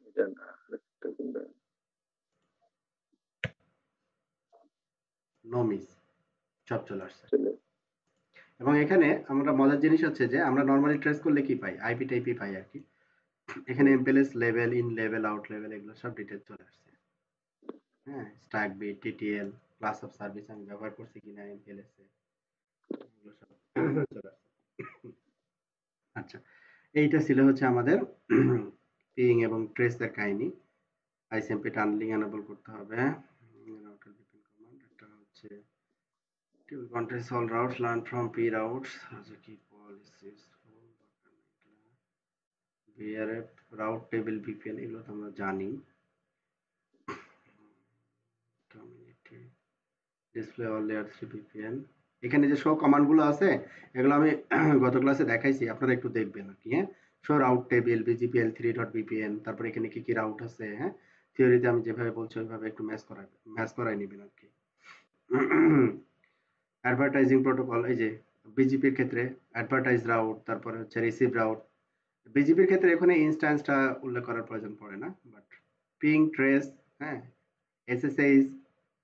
Speaker 4: এটা না, আরেকটা কোনটা?
Speaker 1: নো মিস, সব চলে আসছে।
Speaker 4: চলে
Speaker 1: এবং এখানে আমরা মজার জিনিস হচ্ছে যে আমরা নরমালি ট্রেস করলে কি পাই, আইপি টাইপি পাই আর কি। এখানে MPLS level, in level, out level এগুলো সব ডিটেইলস চলে আসছে। হ্যাঁ, stack bit, TTL, class of service আমি ব্যবহার করছি কিনা এমপিএলএস এ, এগুলো সব চলে আসছে। আচ্ছা, এইটা ছিল হচ্ছে আমাদের পিং এবং ট্রেস এর কাহিনী। আইসিএমপি টানেলিং এনেবল করতে হবে। রাউটার ভিপিএন কমান্ড, এটা হচ্ছে tool contents all routes learn from P routes, আচ্ছা কি policies VRF route table VPN, এগুলো তো আমরা জানি। Community display all layer 3 VPN, এখানে যে শো কমান্ড গুলো আছে এগুলো আমি গত ক্লাসে দেখাইছি, আপনারা একটু দেখবেন আর কি। হ্যাঁ, show route table BGP L 3 dot VPN, তারপর এখানে কি কি রাউট আছে। হ্যাঁ, থিওরিতে আমি যেভাবে বলছি ওইভাবে একটু ম্যাচ করাই নেবেন আর কি। অ্যাডভার্টাইজিং প্রোটোকল, এই যে বিজিপির ক্ষেত্রে অ্যাডভার্টাইজ রাউট, তারপরে হচ্ছে রিসিভ রাউট। বিজিপির ক্ষেত্রে এখানে ইনস্ট্যান্সটা উল্লেখ করার প্রয়োজন পড়ে না, বাট পিং, ট্রেস, হ্যাঁ, এসএসএইচ,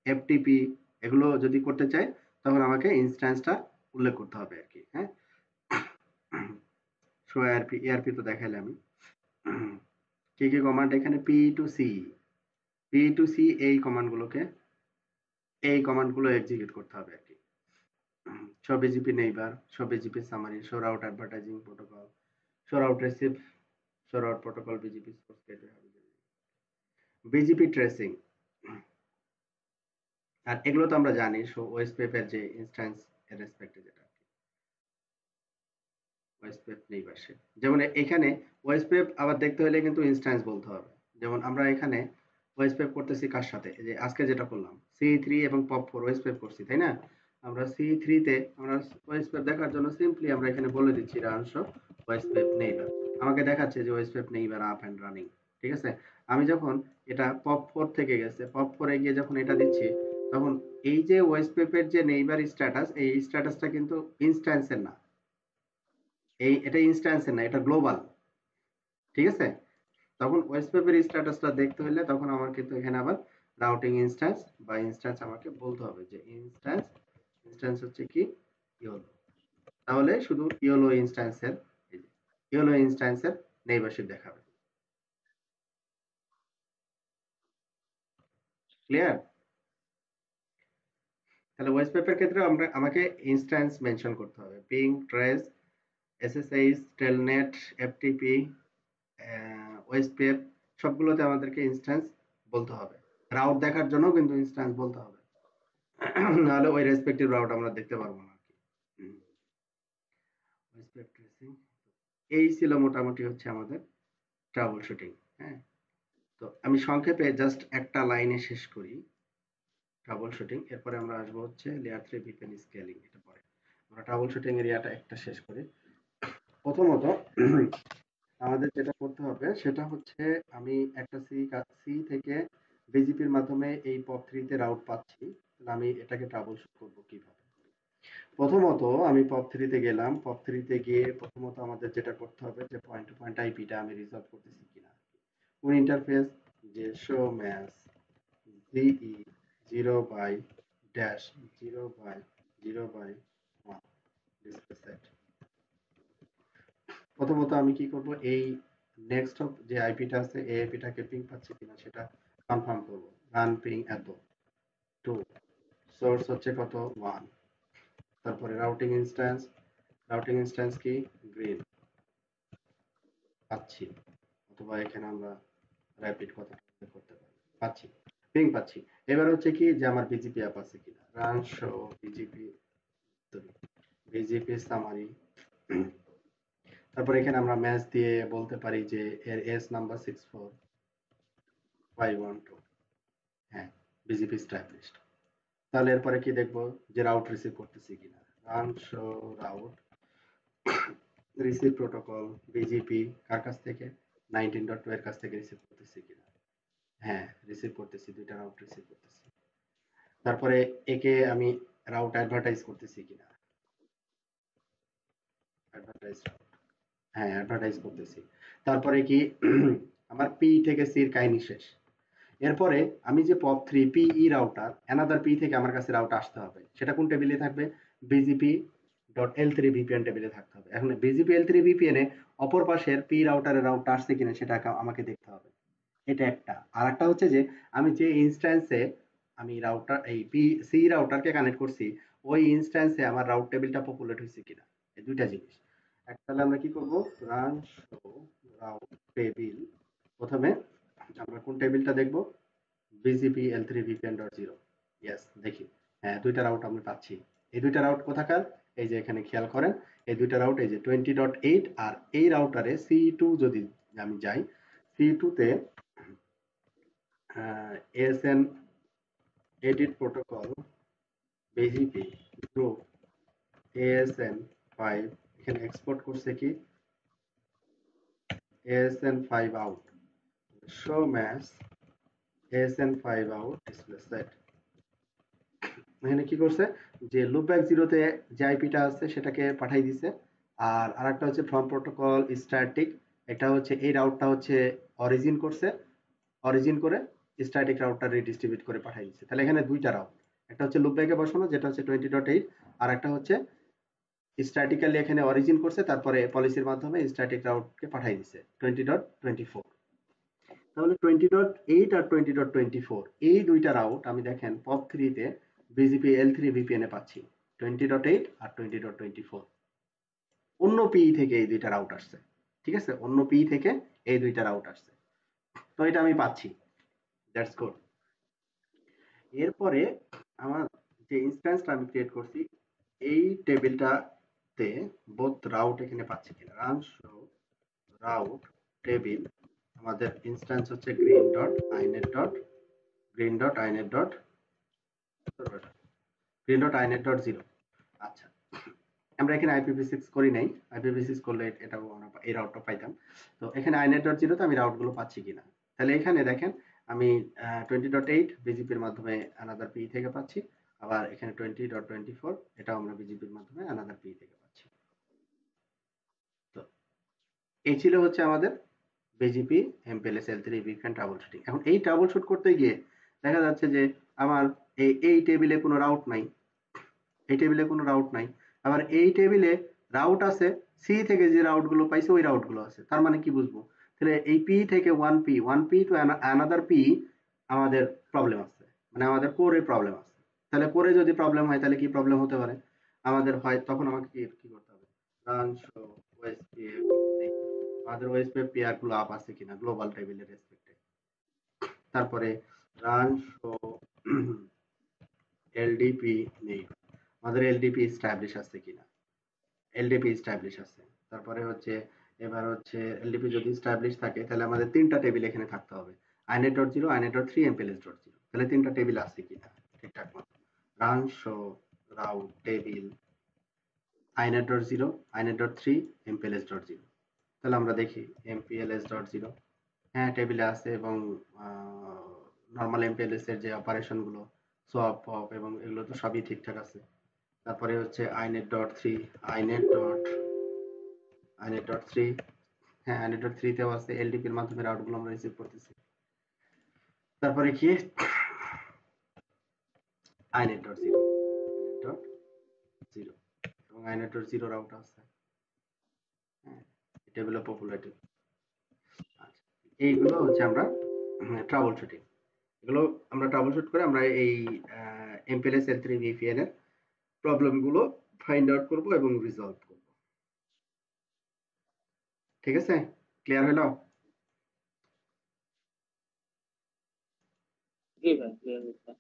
Speaker 1: এফটিপি এগুলো যদি করতে চাই তখন আমাকে ইনস্ট্যান্সটা উল্লেখ করতে হবে আর কি। হ্যাঁ, শো এআরপি, এআরপি তো দেখাইলে আমি। কি কি কমান্ড এখানে, P to C, P to C এই কমান্ডগুলোকে, এই কমান্ডগুলো এক্সিকিউট করতে হবে আর কি। Show BGP neighbour, show BGP summary, show route advertising protocol, show route receive, show route protocol, BGP source gateway, BGP tracing. আর এগুলো তো আমরা জানি, শো ওএসপিএফ এর যে ইনস্ট্যান্স এর রেসপেক্টে যেটা ওএসপিএফ নেইবারশিপ, যেমন এখানে ওএসপিএফ আবার দেখতে হলে কিন্তু ইনস্ট্যান্স বলতে হবে। যেমন আমরা এখানে ওএসপিএফ করতেছি কার সাথে, এই যে আজকে যেটা করলাম সি3 এবং পপ4 ওএসপিএফ করছি, তাই না? আমরা সি3 তে আমরা ওএসপিএফ দেখার জন্য সিম্পলি আমরা এখানে বলে দিচ্ছি রান শো ওএসপিএফ নেইবার, আমাকে দেখাচ্ছে যে OSPF neighbour up and running. ঠিক আছে, আমি যখন এটা পপ4 থেকে গেছে, পপ4 এ গিয়ে যখন এটা দিচ্ছি তখন এই যে ওএসপিএফ এর যে নেইবার স্ট্যাটাস, এই স্ট্যাটাসটা কিন্তু ইনস্ট্যান্সের না, এটা ইনস্ট্যান্সের না, এটা গ্লোবাল। ঠিক আছে, তখন ওয়েস্টপেপের স্ট্যাটাসটা দেখতে হলে তখন আমার কিন্তু এখানে আবার রাউটিং ইনস্ট্যান্স বা ইনস্ট্যান্স আমাকে বলতে হবে যে ইনস্ট্যান্স, ইনস্ট্যান্স হচ্ছে কি ইয়োলো, তাহলে শুধু ইয়োলো ইনস্ট্যান্সের, এই যে ইয়োলো ইনস্ট্যান্সের নেইবারশিপ দেখাবে। ক্লিয়ার? তাহলে ওয়েস্টপেপের ক্ষেত্রে আমাকে ইনস্ট্যান্স মেনশন করতে হবে, ping, trace, SSH, telnet, FTP, ওয়েস্টপেপ সবগুলোতে আমাদেরকে ইনস্ট্যান্স বলতে হবে। রাউট দেখার জন্য কিন্তু ইনস্ট্যান্স বলতে হবে, নাহলে ওই রেসপেক্টিভ রাউট আমরা দেখতে পারবো না আরকি। ওয়েস্টপেপ ট্রেসিং, এই ছিল মোটামুটি হচ্ছে আমাদের ট্রাবল শুটিং। হ্যাঁ, তো আমি সংক্ষেপে জাস্ট একটা লাইনে শেষ করি ট্রাবল শুটিং, এরপরে আমরা আসবো হচ্ছে লেয়ার 3 ভিপিএন স্কেলিং। এটা পরে আমরা ট্রাবল শুটিং এরিয়াটা একটা শেষ করি। প্রথমত আমাদের যেটা করতে হবে সেটা হচ্ছে, আমি একটা সি থেকে বিজিপির মাধ্যমে এই পপ3 তে রাউট পাচ্ছি, তাহলে আমি এটাকে ট্রাবল শুট করবো কিভাবে। প্রথমত আমি পপ3 তে গেলাম, পপ3 তে গিয়ে প্রথমত আমাদের যেটা করতে হবে যে পয়েন্ট টু পয়েন্ট আইপিটা আমি রিজলভ করতেছি কিনা, কোন ইন্টারফেস, যে show match GE 0/-0/0/1 display set. প্রথমত আমি কি করব, এই নেক্সট যে আইপিটা আছে এই আইপিটাকে পিং পাচ্ছি কিনা সেটা কনফার্ম করব। রান পিং এত 2, সোর্স হচ্ছে কত 1, তারপরে রাউটিং ইনস্ট্যান্স কি গ্রিন পাচ্ছি, অথবা এখানে আমরা র‍্যাপিড কথা করতে পারি, পাচ্ছি, পিং পাচ্ছি। এবার হচ্ছে কি যে আমার বিজিপি অ্যাপ আছে কিনা, run show BGP, BGP summary. তারপর এখানে আমরা ম্যাচ দিয়ে বলতে পারি যে এর এস নাম্বার 64512, হ্যাঁ, বিজিপি স্ট্যাবলিশড। তাহলে এরপরে কি দেখবো যে রাউট রিসিভ করতেছি কিনা, run show route receive protocol BGP কার কাছ থেকে, 19.2 এর কাছ থেকে রিসিভ করতেছি কিনা, হ্যাঁ রিসিভ করতেছি, দুইটা রাউট রিসিভ করতেছি। তারপরে একে আমি রাউট অ্যাডভার্টাইজ করতেছি কিনা, অ্যাডভার্টাইজ, হ্যাঁ অ্যাডভার্টাইজ করতেছি। তারপরে কি আমার পি থেকে সির কাহিনী শেষ। এরপরে আমি যে পথ 3 পিই রাউটার অ্যানাদার পি থেকে আমার কাছে রাউট আসতে হবে, সেটা কোন টেবিলে থাকবে? BGP dot L three VPN টেবিলে থাকতে হবে। এখন বিজিপি এল থ্রি ভিপিএন এ অপর পাশের পি রাউটারের রাউট আসছে কিনা সেটা আমাকে দেখতে হবে। এটা একটা। আর একটা হচ্ছে যে আমি যে ইনস্ট্যান্সে আমি রাউটার এই পি সি রাউটারকে কানেক্ট করছি ওই ইনস্ট্যান্সে আমার রাউট টেবিলটা পপুলেট হয়েছে কিনা, এই দুইটা জিনিস। তাহলে আমরা কি করব, রান শো রাউট টেবিল। প্রথমে আমরা কোন টেবিলটা দেখব, BGP L three VPN dot zero. Yes, দেখি হ্যাঁ দুইটা রাউট আমি পাচ্ছি। এই দুইটা রাউট কোথাকার, এই যে এখানে খেয়াল করেন এই দুইটা রাউট এই যে 20.8, আর এই রাউটারে সি টু যদি আমি যাই, সি টু তে SN edit protocol BGP group ASN 5, এখানে এক্সপোর্ট করছে কি ASN 5 out, show match ASN 5 out display set. এখানে কি করছে যে লুপব্যাক জিরোতে যে আইপিটা আছে সেটাকে পাঠাই দিছে। আর আরেকটা হচ্ছে ফ্রম প্রোটোকল স্ট্যাটিক, এটা হচ্ছে এই রাউটটা হচ্ছে অরিজিন করছে, অরিজিন করে স্ট্যাটিক রাউটটা রিডিস্ট্রিবিউট করে পাঠাই দিচ্ছে। তাহলে এখানে দুইটা রাউট, একটা হচ্ছে লুপব্যাকে বসানো যেটা হচ্ছে 20.8, আর একটা হচ্ছে স্ট্যাটিক্যালি এখানে অরিজিন করছে তারপরে পলিসির মাধ্যমে স্ট্যাটিক রাউটকে পাঠাই দিচ্ছে 20.24। তাহলে 20.8 আর 20.24 এই দুইটা রাউট আমি দেখেন পপ 3 তে বিজিপি এল থ্রি ভিপিএন এ পাচ্ছি 20.8 আর 20.24। অন্য পি থেকে এই দুইটা রাউট আসছে, ঠিক আছে, অন্য পি থেকে এই দুইটা রাউট আসছে, তো এটা আমি পাচ্ছি, দ্যাটস গুড। এরপরে আমার যে ইনস্ট্যান্সটা আমি ক্রিয়েট করছি এই টেবিলটাতে বোথ রাউট এখানে পাচ্ছি কিনা, রান শো রাউট টেবিল, আমাদের ইনস্ট্যান্স হচ্ছে green dot inet dot green dot inet dot green dot inet dot zero. আচ্ছা, আমরা এখানে IPv6 করি নাই, IPv6 করলে এটাও আমরা এই রাউটটা পাইতাম। তো এখানে আইনেট ডট জিরোতে আমি রাউটগুলো পাচ্ছি কিনা, তাহলে এখানে দেখেন আমি 20.8 বিজিপির মাধ্যমে আনাদার পি থেকে পাচ্ছি, আবার এখানে 20.24 এটাও আমরা বিজিপির মাধ্যমে আনাদার পি থেকে পাচ্ছি। তো এই ছিল হচ্ছে আমাদের BGP MPLS L three VPN trouble shooting. এখন এই ট্রাবল শুট করতে গিয়ে দেখা যাচ্ছে যে আমার এই টেবিলে কোনো রাউট নাই, এই টেবিলে কোনো রাউট নাই, আবার এই টেবিলে রাউট আছে, সি থেকে যে রাউটগুলো পাইছে ওই রাউটগুলো আছে। তার মানে কি বুঝবো, তাহলে এই পি থেকে one P to another P আমাদের প্রবলেম আছে, মানে আমাদের কোরে প্রবলেম আছে। তাহলে কোরে যদি প্রবলেম হয় তাহলে কি প্রবলেম হতে পারে, আমাদের হয় তখন আমাকে কি করতে হবে, রান শো ওএসপিএফ, আমাদের ওএসপিএফ পেয়ার গুলো আপ আছে কিনা গ্লোবাল টেবিলের রেসপেক্টে। তারপরে রান শো এলডিপি নেই, আমাদের এলডিপি এস্টাবলিশ আছে কিনা, এলডিপি এস্টাবলিশ আছে। তারপরে হচ্ছে এবার হচ্ছে এলডিপি যদি এস্টাবলিশ থাকে তাহলে আমাদের তিনটা টেবিল এখানে থাকতে হবে, inet dot zero, inet dot three, MPLS dot zero. তাহলে তিনটা টেবিল আছে কিনা ঠিকঠাক মতো, run show route table inet dot zero, inet dot three, MPLS dot zero. তাহলে আমরা দেখি এমপিএলএস ডট জিরো, হ্যাঁ টেবিলে আছে, এবং নর্মাল এমপিএলএস এর যে অপারেশন গুলো সোয়াপ পপ এবং এগুলো তো সবই ঠিকঠাক আছে। তারপরে হচ্ছে inet dot three, inet dot inet dot three, হ্যাঁ আইনেট ডট থ্রি তেও আছে, এলডিপির মাধ্যমে রাউটগুলো আমরা রিসিভ করতেছি। তারপরে কি আইনেট dot zero, inet dot zero, এবং আইনেট ডট জিরো রাউট আছে, হ্যাঁ টেবিলে পপুলেটেড। আচ্ছা, এইগুলো হচ্ছে আমরা ট্রাবল শুটিং, এগুলো আমরা ট্রাবল শুট করে আমরা এই এমপিএলএস এল থ্রি ভিপিএন এর প্রবলেম গুলো ফাইন্ড আউট করব এবং রিজলভ করব। ঠিক আছে, ক্লিয়ার হলো?
Speaker 2: জি ভাই, ক্লিয়ার হয়েছে।